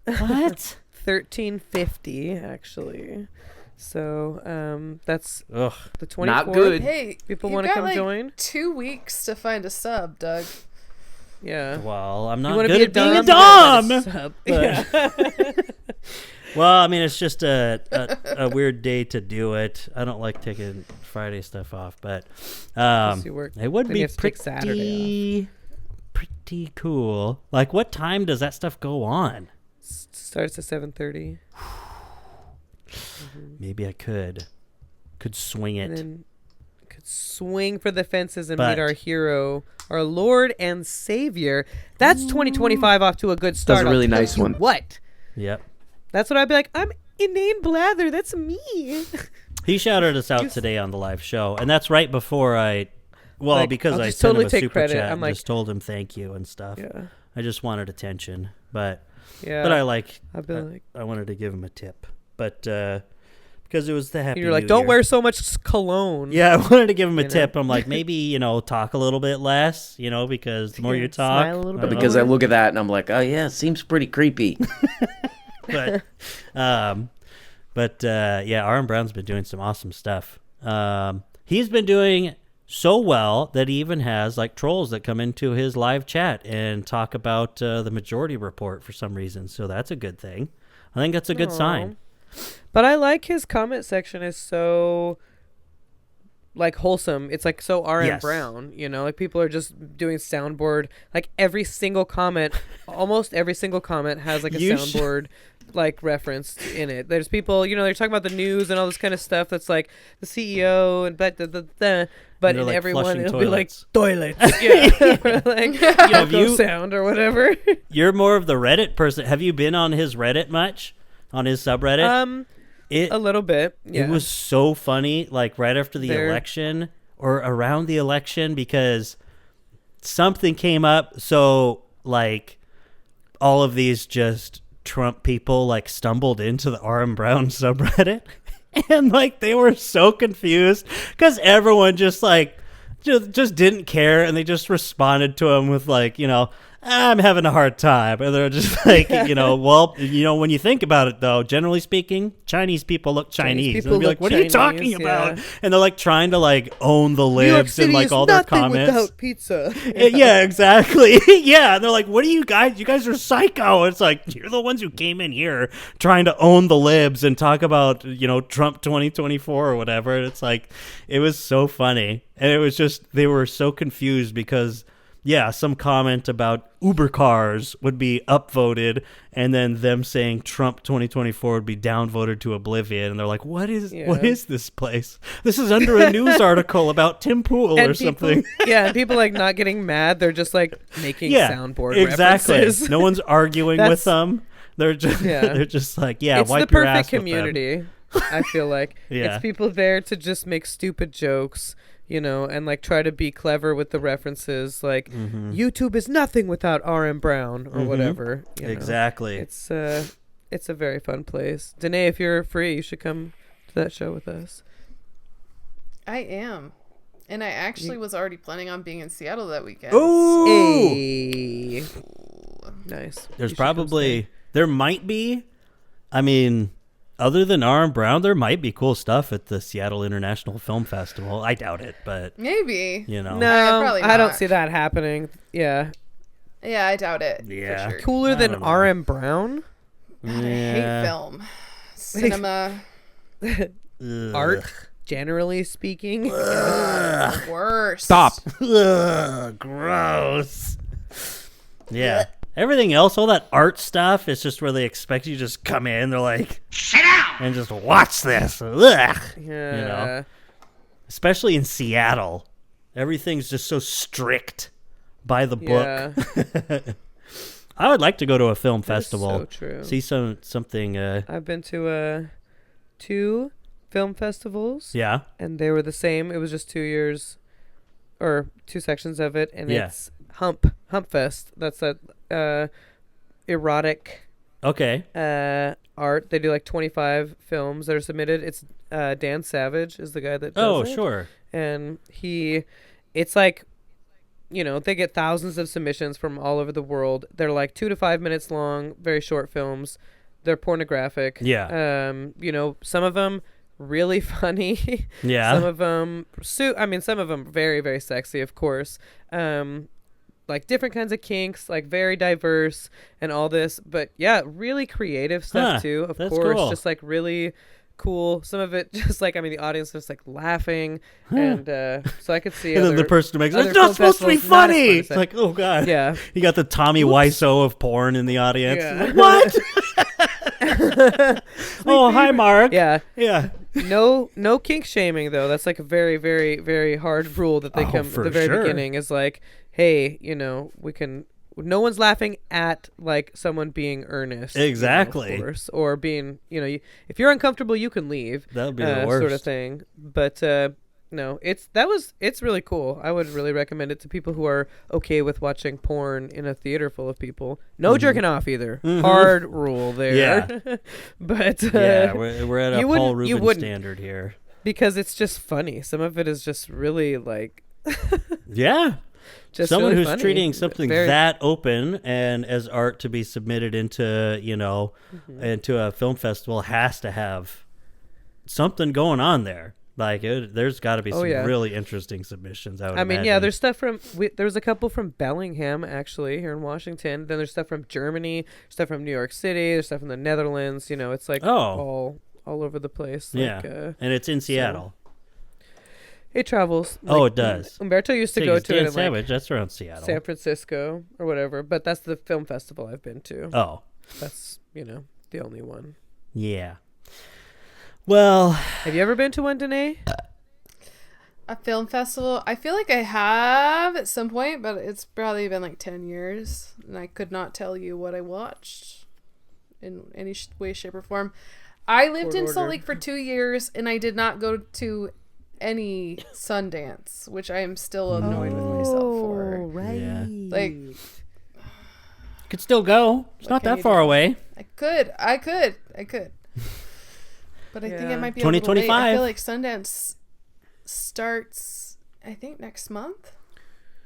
What? $13.50 actually. So that's the 24th. Not good. Hey, people want want to come join. 2 weeks to find a sub, Doug. Yeah. Well, I'm not wanna good be at being a dom? dom. Yeah. Well, I mean, it's just a weird day to do it. I don't like taking Friday stuff off, but it would Then you be have to take Saturday pretty cool. Like, what time does that stuff go on? Starts at 7:30. Maybe I could swing it. And then could swing for the fences and But- meet our hero, our Lord and Savior. That's 2025 off to a good start. That's a really I'll tell nice you one. What? Yep. That's what I'd be like. I'm Inane Blather. That's me. He shouted us out today on the live show, and that's right before because I'll I just sent totally him a take super credit. chat I'm and like, just told him thank you and stuff. Yeah. I just wanted attention, but Yeah. but I'd be like, I wanted to give him a tip, but because it was the happy. you're like, New don't Year. wear so much cologne. Yeah, I wanted to give him a You know? tip. I'm like, maybe talk a little bit less, because the more you talk, smile a little But bit because I more. look at that and I'm like, oh yeah, seems pretty creepy. but Aaron Brown's been doing some awesome stuff. He's been doing so well that he even has like trolls that come into his live chat and talk about the Majority Report for some reason. So that's a good thing. I think that's a good sign. But I like his comment section is so like wholesome. It's like so R.M. Yes. Brown, like people are just doing soundboard. Like every single comment, almost every single comment has like a soundboard like reference in it. There's people, they're talking about the news and all this kind of stuff that's like the CEO and but in like everyone flushing it'll be like toilets. yeah, or like Have Yoko you- sound or whatever. You're more of the Reddit person. Have you been on his Reddit much? On his subreddit? A little bit. Yeah. It was so funny, like right after the There- election or around the election, because something came up. So like all of these just Trump people like stumbled into the RM Brown subreddit and like they were so confused because everyone just like just didn't care, and they just responded to him with like, I'm having a hard time. And they're just like, when you think about it, though, generally speaking, Chinese people look Chinese. people And they'll be like, look what are you talking Chinese, about? yeah. And they're like trying to like own the New York libs City and like is all their nothing comments. without pizza. Yeah, exactly. Yeah, and they're like, what are you guys? You guys are psycho. It's like, you're the ones who came in here trying to own the libs and talk about, Trump 2024 or whatever. And it's like, it was so funny. And it was just, they were so confused because, yeah, some comment about Uber cars would be upvoted, and then them saying Trump 2024 would be downvoted to oblivion. And they're like, what is this place? This is under a news article about Tim Pool or something. Yeah, and people like not getting mad. They're just like making soundboard exactly. references. No one's arguing with them. They're just they're just like, it's wipe the your ass perfect with them. community. I feel like Yeah. it's people there to just make stupid jokes, and like try to be clever with the references. Like YouTube is nothing without RM Brown or whatever. Exactly. It's a very fun place. Danae, if you're free, you should come to that show with us. I am. And I actually was already planning on being in Seattle that weekend. Ooh. Hey. Nice. There might be, I mean, other than RM Brown, there might be cool stuff at the Seattle International Film Festival. I doubt it, but Maybe. No, probably I don't not. see that happening. Yeah. Yeah, I doubt it. Yeah. For sure. Cooler I than don't know. RM Brown? I hate film. Cinema. Art, generally speaking. Worse. Stop. Ugh, gross. Yeah. Everything else, all that art stuff, it's just where they expect you to just come in. They're like, sit down and just watch this. Ugh. Yeah. Especially in Seattle, everything's just so strict by the book. Yeah. I would like to go to a film That is festival. so true. See something. I've been to 2 film festivals. Yeah. And they were the same. It was just 2 years or 2 sections of it. And it's Hump Fest. That's that erotic art. They do like 25 films that are submitted. It's Dan Savage is the guy that does it. Sure. And it's like, you know, they get thousands of submissions from all over the world. They're like 2 to 5 minutes long, very short films. They're pornographic. Yeah. You know, some of them really funny. Yeah. Some of them, some of them very, very sexy, of course. Like different kinds of kinks, like very diverse and all this. But yeah, really creative stuff too, of course. Cool. Just like really cool. Some of it just like, the audience was like laughing. And so I could see and then the person makes it's not supposed to be funny. It's like, oh God. Yeah. You got the Tommy Wiseau of porn in the audience. Yeah. Like, what? Oh, hi, Mark. Yeah. Yeah. No kink shaming though. That's like a very, very, very hard rule that they come at the very beginning is like, hey, you know, no one's laughing at like someone being earnest. Exactly. You know, of course, or being, you know, if you're uncomfortable, you can leave. That would be the worst. Sort of thing. But no, it's really cool. I would really recommend it to people who are okay with watching porn in a theater full of people. No jerking off either. Hard rule there. Yeah. But yeah, we're at a Paul Rubin standard here. Because it's just funny. Some of it is just really like yeah. Just someone really who's funny. treating something that open and as art to be submitted into, you know, into a film festival has to have something going on there. Like there's got to be some really interesting submissions. I mean, imagine. Yeah, there's stuff from there's a couple from Bellingham actually here in Washington. Then there's stuff from Germany, stuff from New York City, there's stuff from the Netherlands. You know, it's like all over the place. Yeah, like, and it's in Seattle. It travels. It does. Umberto used to go to it in Savage, that's around Seattle. San Francisco or whatever, but that's the film festival I've been to. Oh. That's, you know, the only one. Yeah. Well. Have you ever been to one, Danae? A film festival? I feel like I have at some point, but it's probably been like 10 years, and I could not tell you what I watched in any way, shape, or form. I lived in Salt Lake for 2 years, and I did not go to any Sundance, which I am still annoyed with myself for. Right. Yeah. Like, could still go. It's not that far away. I could. But I think it might be 2025. I feel like Sundance starts, I think, next month.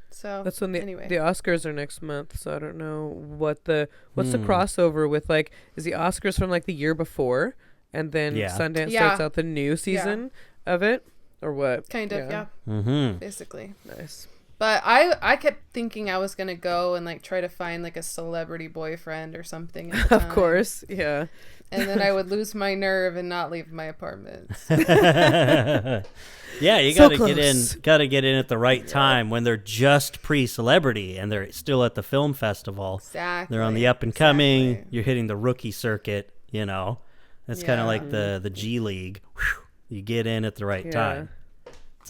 So that's when the anyway. Oscars are next month. So I don't know what's the crossover with, like, is the Oscars from like the year before, and then Sundance starts out the new season of it, or what? Kind of, yeah. Mm-hmm. Basically. Nice. But I kept thinking I was gonna go and like try to find like a celebrity boyfriend or something. At the Of time. course, yeah. And then I would lose my nerve and not leave my apartment. Yeah, you gotta get in at the right time when they're just pre-celebrity and they're still at the film festival. Exactly. They're on the up and coming. Exactly. You're hitting the rookie circuit. You know, it's kind of like the G League. Whew, you get in at the right time.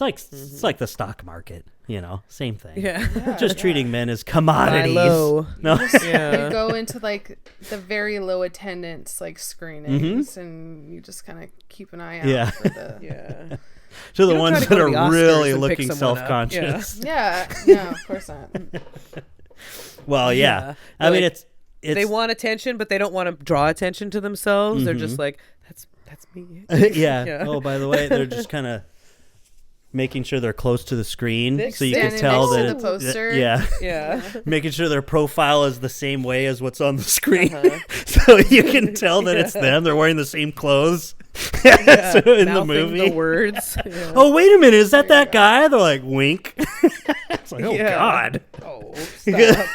It's like the stock market. You know, same thing. Just treating men as commodities. Low. No, you go into like the very low attendance like screenings, and you just kind of keep an eye out for the to the ones that are really looking self-conscious. Yeah, no, of course not. Well, yeah. I mean, it's they want attention, but they don't want to draw attention to themselves. They're just like, that's me. Yeah. Oh, by the way, they're just kind of making sure they're close to the screen so you can tell that the poster. Yeah. Making sure their profile is the same way as what's on the screen so you can tell that it's them. They're wearing the same clothes so in the movie. The words. Oh, wait a minute, is that guy? They're like, wink. It's like, oh God. Oh, stop.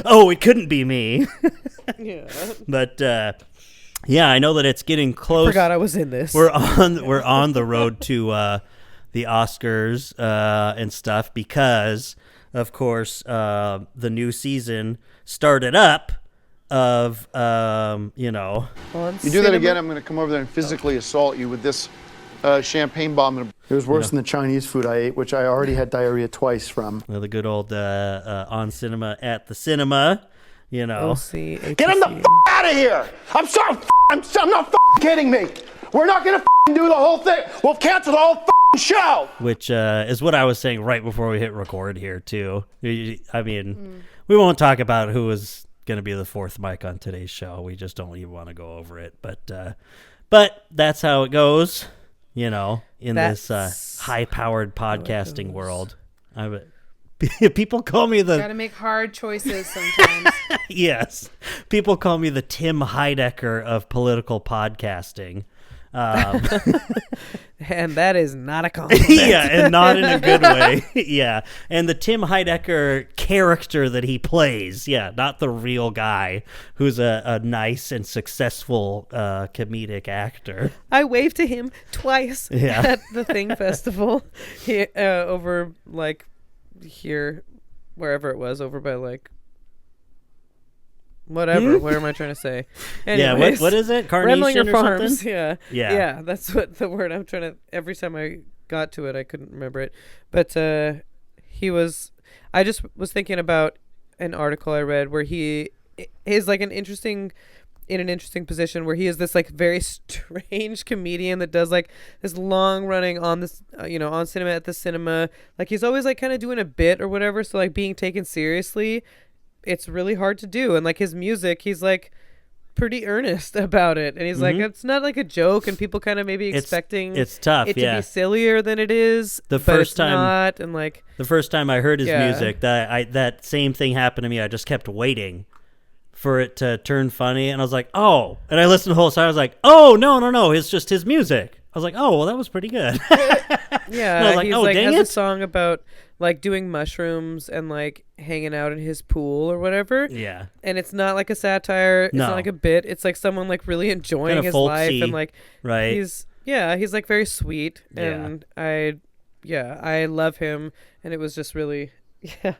Oh, it couldn't be me. Yeah. But yeah, I know that it's getting close. I forgot I was in this. We're on the road to the Oscars and stuff because, of course, the new season started up of, you know. You do that again, I'm going to come over there and physically assault you with this champagne bomb. It was worse than the Chinese food I ate, which I already had diarrhea twice from. Well, the good old on cinema at the cinema, you know. Get him the out of here! I'm not kidding me? We're not gonna do the whole thing. We'll cancel the whole show. Which is what I was saying right before we hit record here too. I mean, we won't talk about who is going to be the fourth mic on today's show. We just don't even want to go over it. But that's how it goes, you know, in this high-powered podcasting world. People call me the... Gotta make hard choices sometimes. Yes. People call me the Tim Heidecker of political podcasting. And that is not a compliment. Yeah, and not in a good way. Yeah. And the Tim Heidecker character that he plays, yeah, not the real guy who's a nice and successful comedic actor. I waved to him twice at the Thing Festival over, like, here, wherever it was, over by, like, whatever. What am I trying to say? Anyways, yeah, what is it? Carnation or Farms. something? Yeah, that's what the word I'm trying to. Every time I got to it, I couldn't remember it. But he was. I just was thinking about an article I read where he is like in an interesting position where he is this like very strange comedian that does like this long running on this on cinema at the cinema. Like he's always like kind of doing a bit or whatever. So like being taken seriously, it's really hard to do. And like his music, he's like pretty earnest about it, and he's like, it's not like a joke, and people kind of maybe expecting it's tough, it to be sillier than it is. The but first it's time, not, and like the first time I heard his music, that same thing happened to me. I just kept waiting for it to turn funny, and I was like, oh, and I listened to the whole song. I was like, oh no, it's just his music. I was like, oh, well, that was pretty good. Yeah, and I was like, he's oh, like dang has it. a song about like doing mushrooms and like hanging out in his pool or whatever. Yeah, and it's not like a satire. It's not like a bit. It's like someone like really enjoying kinda his folksy, life, and like right. He's like very sweet, and I love him, and it was just really. Yeah,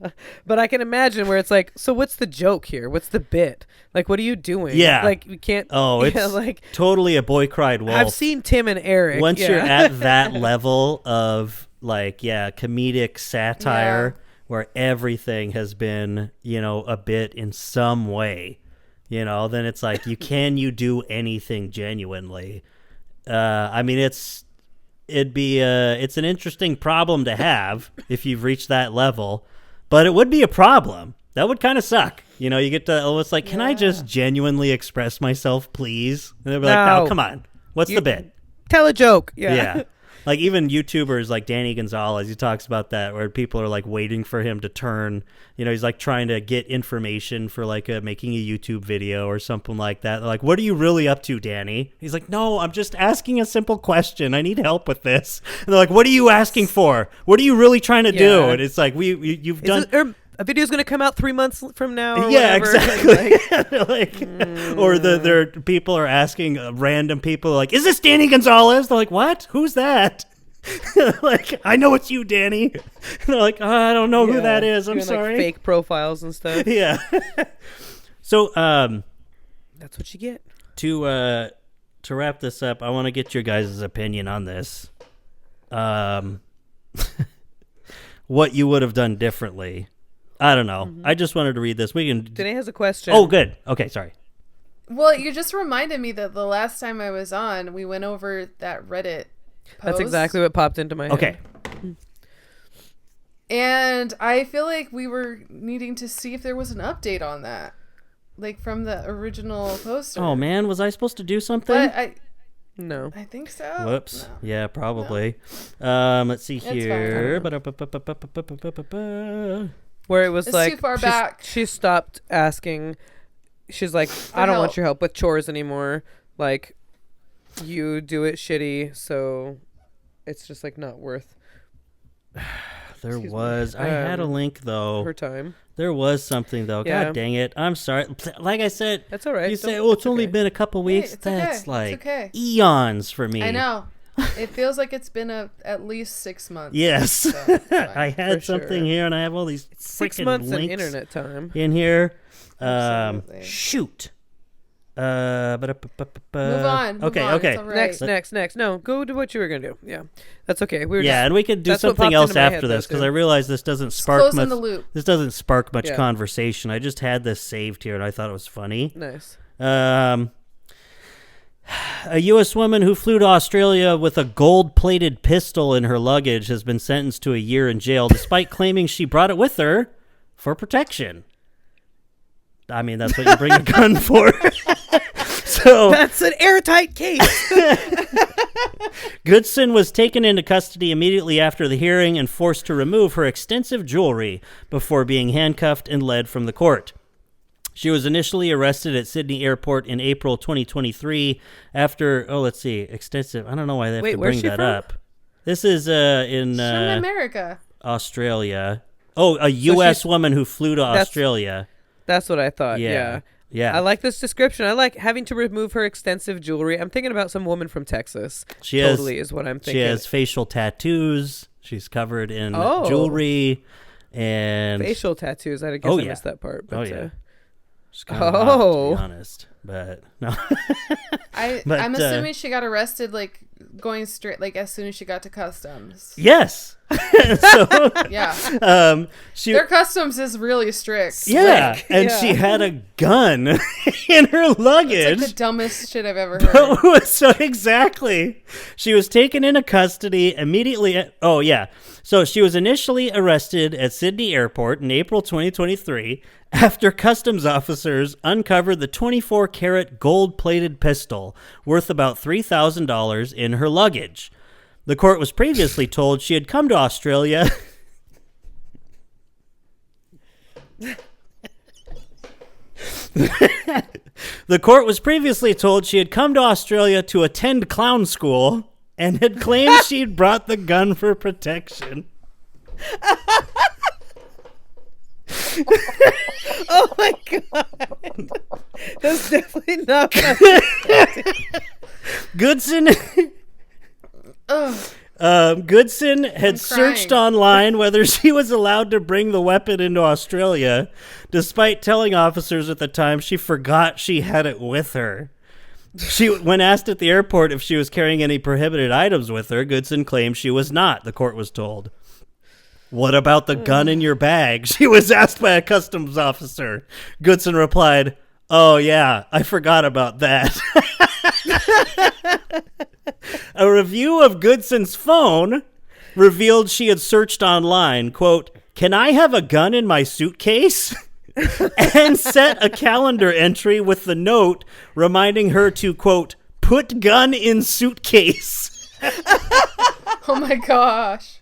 but I can imagine where it's like, so what's the joke here? What's the bit? Like, what are you doing? Yeah, like we can't. Oh, it's like totally a boy cried wolf. I've seen Tim and Eric. Once you're at that level of like, comedic satire where everything has been, a bit in some way, then it's like, you do anything genuinely? I mean, it's an interesting problem to have if you've reached that level, but it would be a problem. That would kind of suck. You get to, it's like, can I just genuinely express myself, please? And they'll be like, no, come on. What's the bit? Tell a joke. Yeah. Like even YouTubers like Danny Gonzalez, he talks about that where people are like waiting for him to turn, he's like trying to get information for like making a YouTube video or something like that. They're like, what are you really up to, Danny? He's like, no, I'm just asking a simple question. I need help with this. And they're like, what are you asking for? What are you really trying to do? And it's like, you've done... a video's gonna come out 3 months from now. Or yeah, whatever. Exactly. Or there people are asking random people like, "Is this Danny Gonzalez?" They're like, "What? Who's that?" Like, I know it's you, Danny. And they're like, oh, I don't know who that is. I'm sorry. Like fake profiles and stuff. Yeah. So, that's what you get. To wrap this up, I want to get your guys' opinion on this. What you would have done differently. I don't know. I just wanted to read this. Danae has a question. Oh, good. Okay, sorry. Well, you just reminded me that the last time I was on, we went over that Reddit post. That's exactly what popped into my head. Okay. And I feel like we were needing to see if there was an update on that. Like from the original poster. Oh, man. Was I supposed to do something? But No. I think so. Whoops. No. Yeah, probably. No. Let's see It's here. Where it was it's like too far back. She stopped asking. She's like, I don't want your help with chores anymore. Like, you do it shitty, so it's just like not worth. There was. I had a link though. Her time. There was something though. Yeah. God dang it! I'm sorry. Like I said, that's all right. You say, "Oh, it's only been a couple weeks." Hey, That's okay. like okay. eons for me. I know. It feels like it's been at least 6 months. Yes, so I had something here, and I have all these 6 freaking months links in internet time in here. Absolutely. Shoot. Move on. Okay. It's all right. Next. No, go to what you were gonna do. Yeah, that's okay. We were and we could do something else after this because I realize this doesn't spark much. The loop. This doesn't spark much conversation. I just had this saved here, and I thought it was funny. Nice. A U.S. woman who flew to Australia with a gold-plated pistol in her luggage has been sentenced to a year in jail despite claiming she brought it with her for protection. I mean, that's what you bring a gun for. So that's an airtight case. Goodson was taken into custody immediately after the hearing and forced to remove her extensive jewelry before being handcuffed and led from the court. She was initially arrested at Sydney Airport in April 2023 after, extensive. I don't know why they have to bring that up. This is in from America. Australia. Oh, a U.S. woman who flew to Australia. That's what I thought, yeah. Yeah. I like this description. I like having to remove her extensive jewelry. I'm thinking about some woman from Texas. Is what I'm thinking. She has facial tattoos. She's covered in jewelry and facial tattoos. I guess I missed that part. But, yeah. Kind of hot, to be honest, but no. I'm assuming she got arrested like going straight like as soon as she got to customs. Yes. So, yeah. Their customs is really strict. Yeah, she had a gun in her luggage. It's like the dumbest shit I've ever heard. So exactly. She was taken into custody immediately. So she was initially arrested at Sydney Airport in April 2023 after customs officers uncovered the 24-karat gold-plated pistol worth about $3,000 in her luggage. The court was previously told she had come to Australia. The court was previously told she had come to Australia to attend clown school and had claimed she'd brought the gun for protection. Oh my god. That's definitely not Goodson Goodson had searched online whether she was allowed to bring the weapon into Australia, despite telling officers at the time she forgot she had it with her. When asked at the airport if she was carrying any prohibited items with her, Goodson claimed she was not, the court was told. What about the gun in your bag? She was asked by a customs officer. Goodson replied, "Oh yeah, I forgot about that." A review of Goodson's phone revealed she had searched online, quote, "Can I have a gun in my suitcase?" and set a calendar entry with the note reminding her to, quote, "put gun in suitcase." Oh my gosh.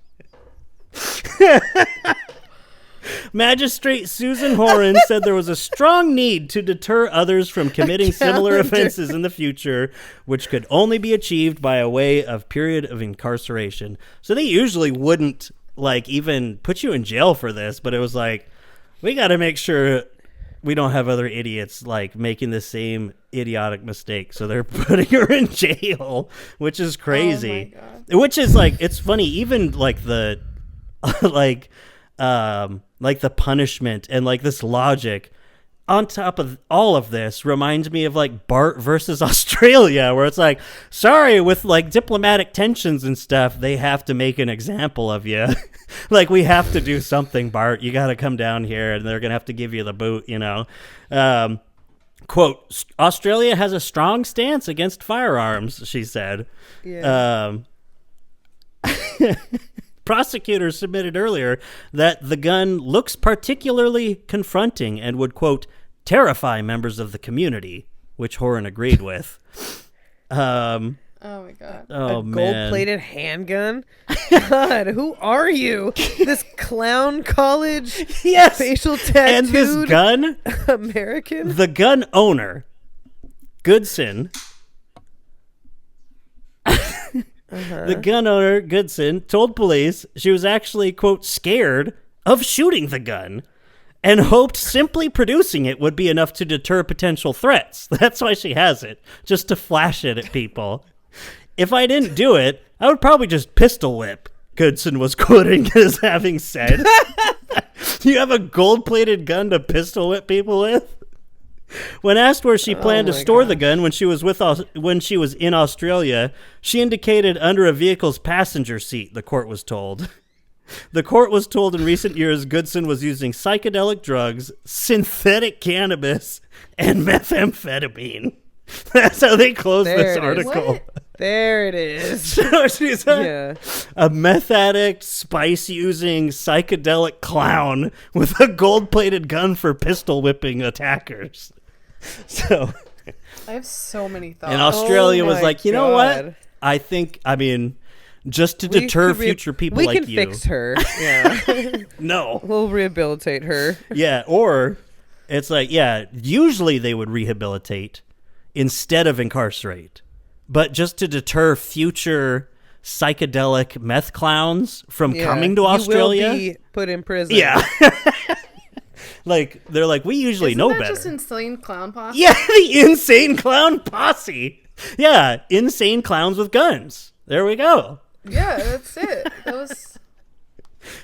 Magistrate Susan Horan said there was a strong need to deter others from committing similar offenses in the future, which could only be achieved by a way of period of incarceration. So they usually wouldn't like even put you in jail for this, but it was like, we got to make sure we don't have other idiots like making the same idiotic mistake. So they're putting her in jail, which is crazy. Oh my God. Which is like, it's funny, even like the like the punishment and like this logic on top of all of this reminds me of like Bart versus Australia, where it's like, sorry, with like diplomatic tensions and stuff, they have to make an example of you. Like, we have to do something, Bart. You got to come down here and they're going to have to give you the boot, you know. Quote, Australia has a strong stance against firearms, she said. Yeah. Prosecutors submitted earlier that the gun looks particularly confronting and would, quote, terrify members of the community, which Horan agreed with. Oh my God. Oh, a man. gold-plated handgun? God, who are you? This clown college facial tattooed and this gun? American? The gun owner, Goodson... The gun owner, Goodson, told police she was actually, quote, scared of shooting the gun and hoped simply producing it would be enough to deter potential threats. That's why she has it, just to flash it at people. If I didn't do it, I would probably just pistol whip, Goodson was quoting as having said. You have a gold-plated gun to pistol whip people with? When asked where she planned to store the gun when she was in Australia, she indicated under a vehicle's passenger seat, the court was told. The court was told in recent years Goodson was using psychedelic drugs, synthetic cannabis, and methamphetamine. That's how they close There this it is. article. What? There it is. So she's a meth addict, spice-using, psychedelic clown with a gold-plated gun for pistol whipping attackers. So, I have so many thoughts. and Australia was my like, you know what? God. I mean, just to deter future people like you. We can fix her. Yeah. No. We'll rehabilitate her. Yeah, or it's like, yeah, usually they would rehabilitate instead of incarcerate. But just to deter future psychedelic meth clowns from coming to Australia. You will be put in prison. Yeah. Like, they're like, we usually Isn't know that better. just Insane Clown Posse? Yeah, the Insane Clown Posse. Yeah, insane clowns with guns. There we go. Yeah, that's it. That was...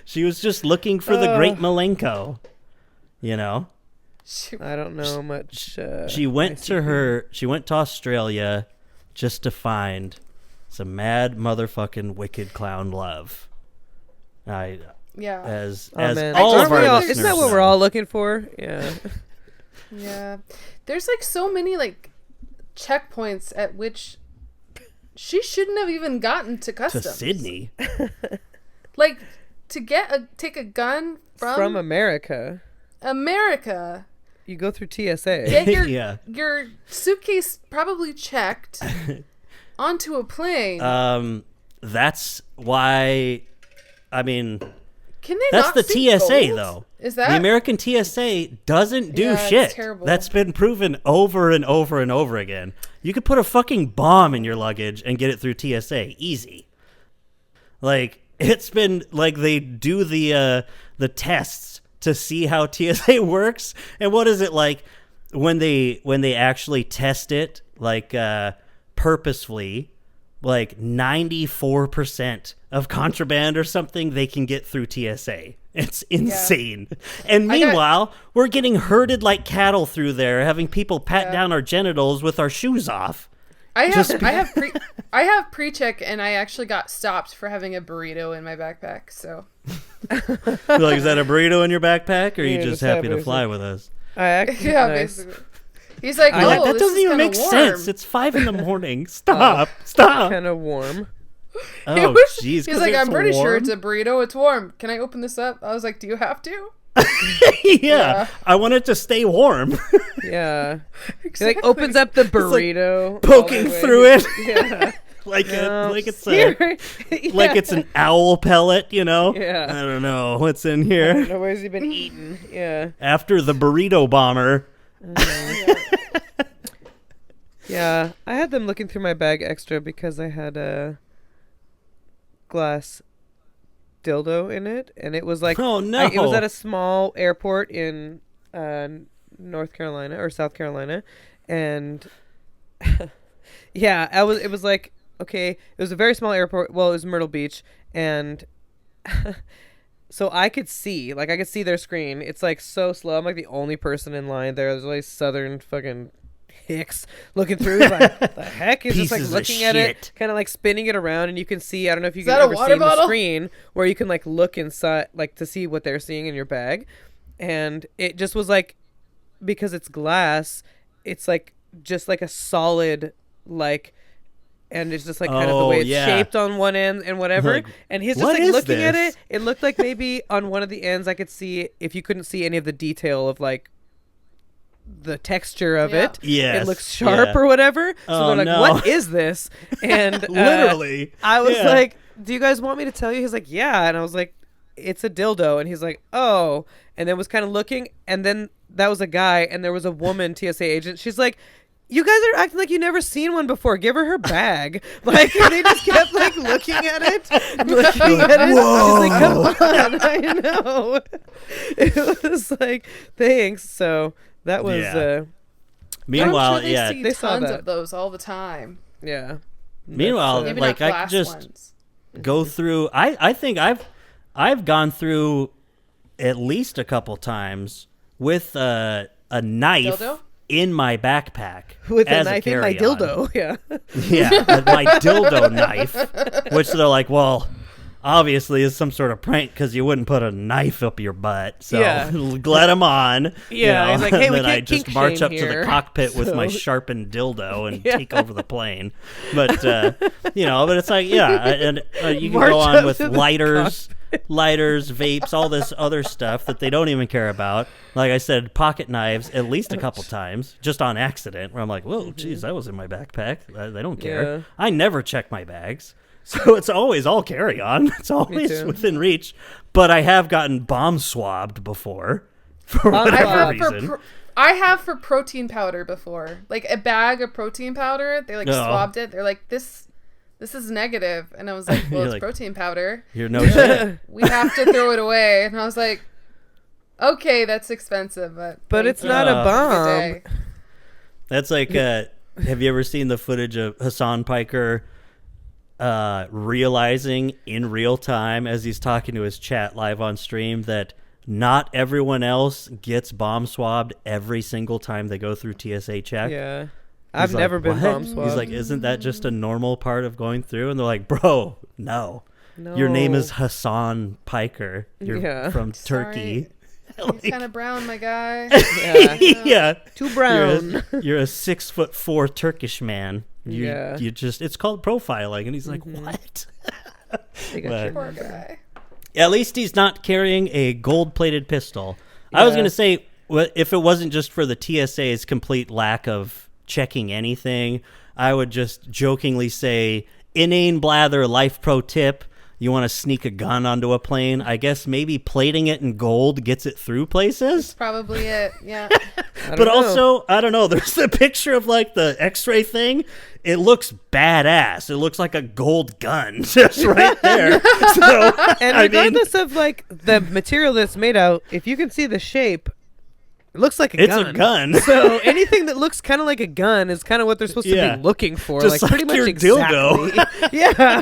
She was just looking for the great Malenko, you know? I don't know much. She went to Australia just to find some mad motherfucking wicked clown love. Yeah. As man. all of our listeners isn't that what we're all looking for? Yeah. Yeah. There's like so many like checkpoints at which she shouldn't have even gotten to customs. To Sydney. Like to take a gun from America. You go through TSA. Get your suitcase probably checked onto a plane. That's why. I mean, can they? That's not the see TSA gold? though. Is that the American TSA doesn't do shit? It's terrible. That's been proven over and over and over again. You could put a fucking bomb in your luggage and get it through TSA easy. Like it's been like they do the tests to see how TSA works, and what is it like when they actually test it like purposefully, like 94% of contraband or something they can get through TSA. It's insane. Yeah. And meanwhile, we're getting herded like cattle through there, having people pat down our genitals with our shoes off. I have pre-check, and I actually got stopped for having a burrito in my backpack. So, like, is that a burrito in your backpack, or are you just happy to fly with us? Basically. He's like, like, that doesn't even make sense. It's 5 a.m. Stop. Kind of warm. Oh, jeez. He's like, I'm pretty sure it's a burrito. It's warm. Can I open this up? I was like, do you have to? Yeah. I want it to stay warm. Yeah. Exactly. He like opens up the burrito, like poking through it. Yeah. like it's an owl pellet, you know? Yeah. I don't know what's in here. I don't know where's he been eaten. Yeah. After the burrito bomber. Yeah, I had them looking through my bag extra because I had a glass dildo in it, and it was like, oh no, it was at a small airport in North Carolina or South Carolina, and yeah, it was like, okay, it was a very small airport. Well, it was Myrtle Beach, and so I could see their screen. It's like so slow. I'm like the only person in line there. There's like southern fucking hicks looking through. Like, the heck is just like looking at it, kind of like spinning it around, and you can see. I don't know if you can ever see the screen where you can like look inside, like to see what they're seeing in your bag, and it just was like, because it's glass, it's like just like a solid like. And it's just like kind of the way it's shaped on one end and whatever. Like, and he's just like looking at it. It looked like maybe on one of the ends I could see, if you couldn't see any of the detail of like the texture of it. Yes. It looks sharp or whatever. So they're like, what is this? And literally. I was like, do you guys want me to tell you? He's like, yeah. And I was like, it's a dildo. And he's like, oh. And then was kind of looking. And then that was a guy. And there was a woman TSA agent. She's like, you guys are acting like you've never seen one before. Give her bag. Like, they just kept, like, looking at it. Looking at it. Whoa. She's like, come on. I know. It was like, thanks. So, that was... Meanwhile, they see tons of those all the time. Yeah. Meanwhile, like, I could just go through... I think I've gone through at least a couple times with a knife... Dildo? In my backpack with as a knife in my dildo. Yeah. Yeah, my dildo knife, which they're like, well, obviously is some sort of prank because you wouldn't put a knife up your butt. So let him on. Yeah, he's like, hey, we then can't I just kink march shame up to here. the cockpit with my So- sharpened dildo and take over the plane. But but it's like, and you can March go up on with to the lighters, vapes, all this other stuff that they don't even care about. Like I said, pocket knives at least a couple times, just on accident, where I'm like, whoa, geez, that was in my backpack. They don't care. Yeah. I never check my bags. So it's always all carry on. It's always too. within reach. But I have gotten bomb swabbed before for whatever reason. I have for protein powder before. Like a bag of protein powder, they swabbed it. They're like, this is negative. And I was like, well, it's like, protein powder. You're no shit. We have to throw it away. And I was like, okay, that's expensive. But it's not a bomb. That's like, have you ever seen the footage of Hassan Piker realizing in real time as he's talking to his chat live on stream that not everyone else gets bomb swabbed every single time they go through TSA check? Yeah. He's I've never been "What?" bomb swabbed. He's like, isn't that just a normal part of going through? And they're like, bro, no. Your name is Hassan Piker. You're from Turkey. He's kind of brown, my guy. Yeah. Too brown. You're a 6'4" Turkish man. You just, it's called profiling. And he's like, what? Poor guy. At least he's not carrying a gold-plated pistol. I was going to say, if it wasn't just for the TSA's complete lack of checking anything, I would just jokingly say, Inane Blather life pro tip. You want to sneak a gun onto a plane? I guess maybe plating it in gold gets it through places. That's probably it. Yeah. But also, I don't know. There's the picture of like the X-ray thing. It looks badass. It looks like a gold gun just right there. So, and regardless of like the material that's made out, if you can see the shape, it looks like a gun. It's a gun. So anything that looks kind of like a gun is kind of what they're supposed to be looking for. Just like pretty much your exactly. dildo. Yeah.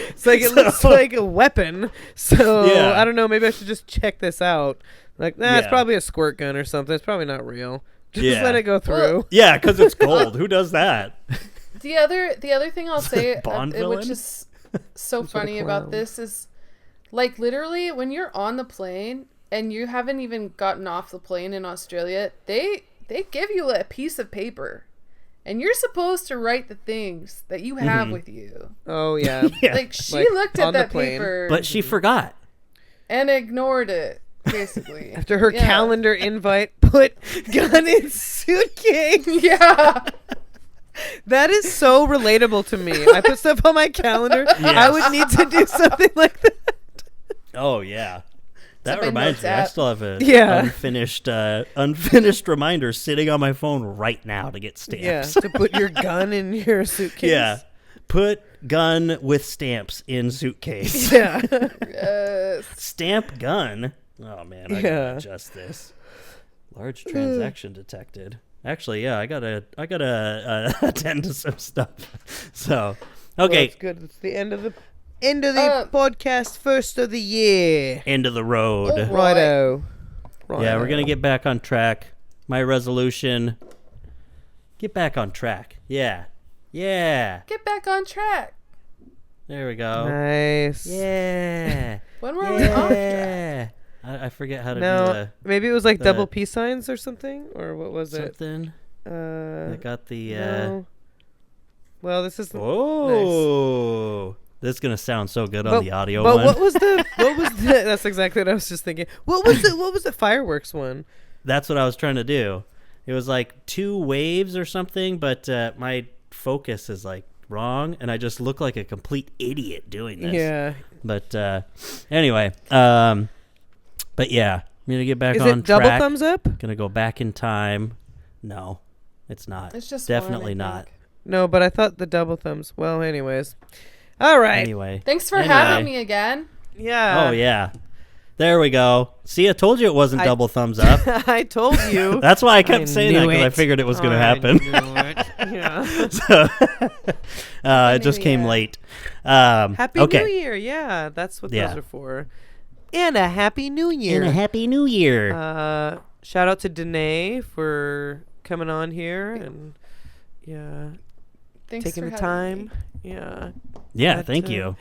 It's like it looks like a weapon. So Yeah. I don't know. Maybe I should just check this out. Like, it's probably a squirt gun or something. It's probably not real. Just let it go through. Yeah, because it's gold. Who does that? The other thing I'll say, Bond which villain? is so funny about this, is like literally when you're on the plane and you haven't even gotten off the plane in Australia, they give you a piece of paper, and you're supposed to write the things that you have with you. Oh yeah. Like she looked at that paper, But she forgot. and ignored it. Basically, After her calendar invite, put gun in suitcase. Yeah. That is so relatable to me. I put stuff on my calendar. I would need to do something like that. Oh yeah. That my reminds notes me. I app. still have a Yeah. unfinished reminder sitting on my phone right now to get stamps. Yeah, to put your gun in your suitcase. Yeah. Put gun with stamps in suitcase. Yeah. Yes. Stamp gun. Oh man, I gotta adjust this. Large transaction detected. Actually, yeah, I gotta attend to some stuff. So, okay. Well, it's good. It's the end of the podcast, first of the year. End of the road. Oh, Righto. Yeah, we're gonna get back on track. My resolution: get back on track. Yeah. Get back on track. There we go. Nice. Yeah. When were we off track? I forget how to do No, maybe it was like the- double peace signs or something, or what was it? something. I got the. No. Well, this is. Oh. This is gonna sound so good on But- the audio but one. what was the? That's exactly what I was just thinking. What was the fireworks one? That's what I was trying to do. It was like 2 waves or something, but my focus is like wrong, and I just look like a complete idiot doing this. Yeah. But anyway, but yeah, I'm gonna get back Is on it double track. thumbs up? Gonna go back in time. No, it's not. It's just definitely one, I not. think. No, but I thought the double thumbs. Well, anyways. All right. Anyway. Thanks for having me again. Yeah. Oh yeah. There we go. See, I told you it wasn't double thumbs up. I told you. That's why I kept saying that, knew because I it. figured it was going to I happen. knew it. Yeah. So, it just came late. Happy okay. New Year. Yeah, that's what Yeah. those are for. And a Happy New Year. And a Happy New Year. Shout out to Danae for coming on here and Thanks taking for the having time. me. Yeah. Yeah, But, thank you.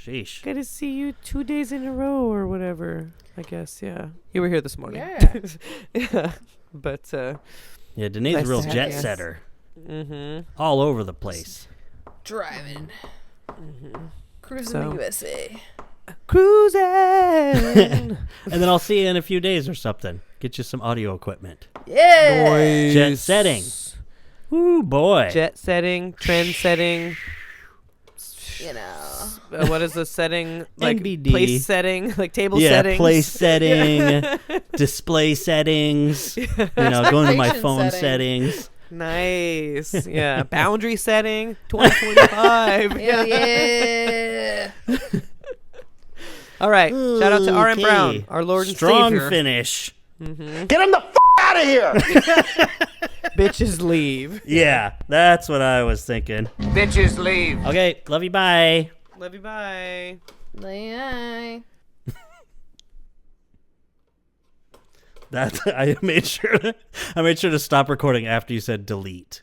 Sheesh. Good to see you 2 days in a row or whatever. I guess, yeah. You were here this morning. Yeah. Yeah. But, Yeah, Danae's nice a real to have jet you. setter. Mm-hmm. All over the place. Driving. Cruising So- the USA. Cruising. And then I'll see you in a few days or something. Get you some audio equipment. Yeah. Nice. Jet setting. Woo, boy. Jet setting, trend setting. You know. What is the setting? Like NBD. place setting, like table Yeah, settings. place setting, display settings, you know, going to my Concentration phone setting. settings. Nice. Yeah. Boundary setting 2025. Hell yeah. All right. Shout out to R.M. Okay. Brown, our Lord and Strong Savior. finish. Mm-hmm. Get him the out of here! Bitches leave. Yeah, that's what I was thinking. Bitches leave. Okay, love you, bye. Love you. Bye. Bye. I made sure to stop recording after you said delete.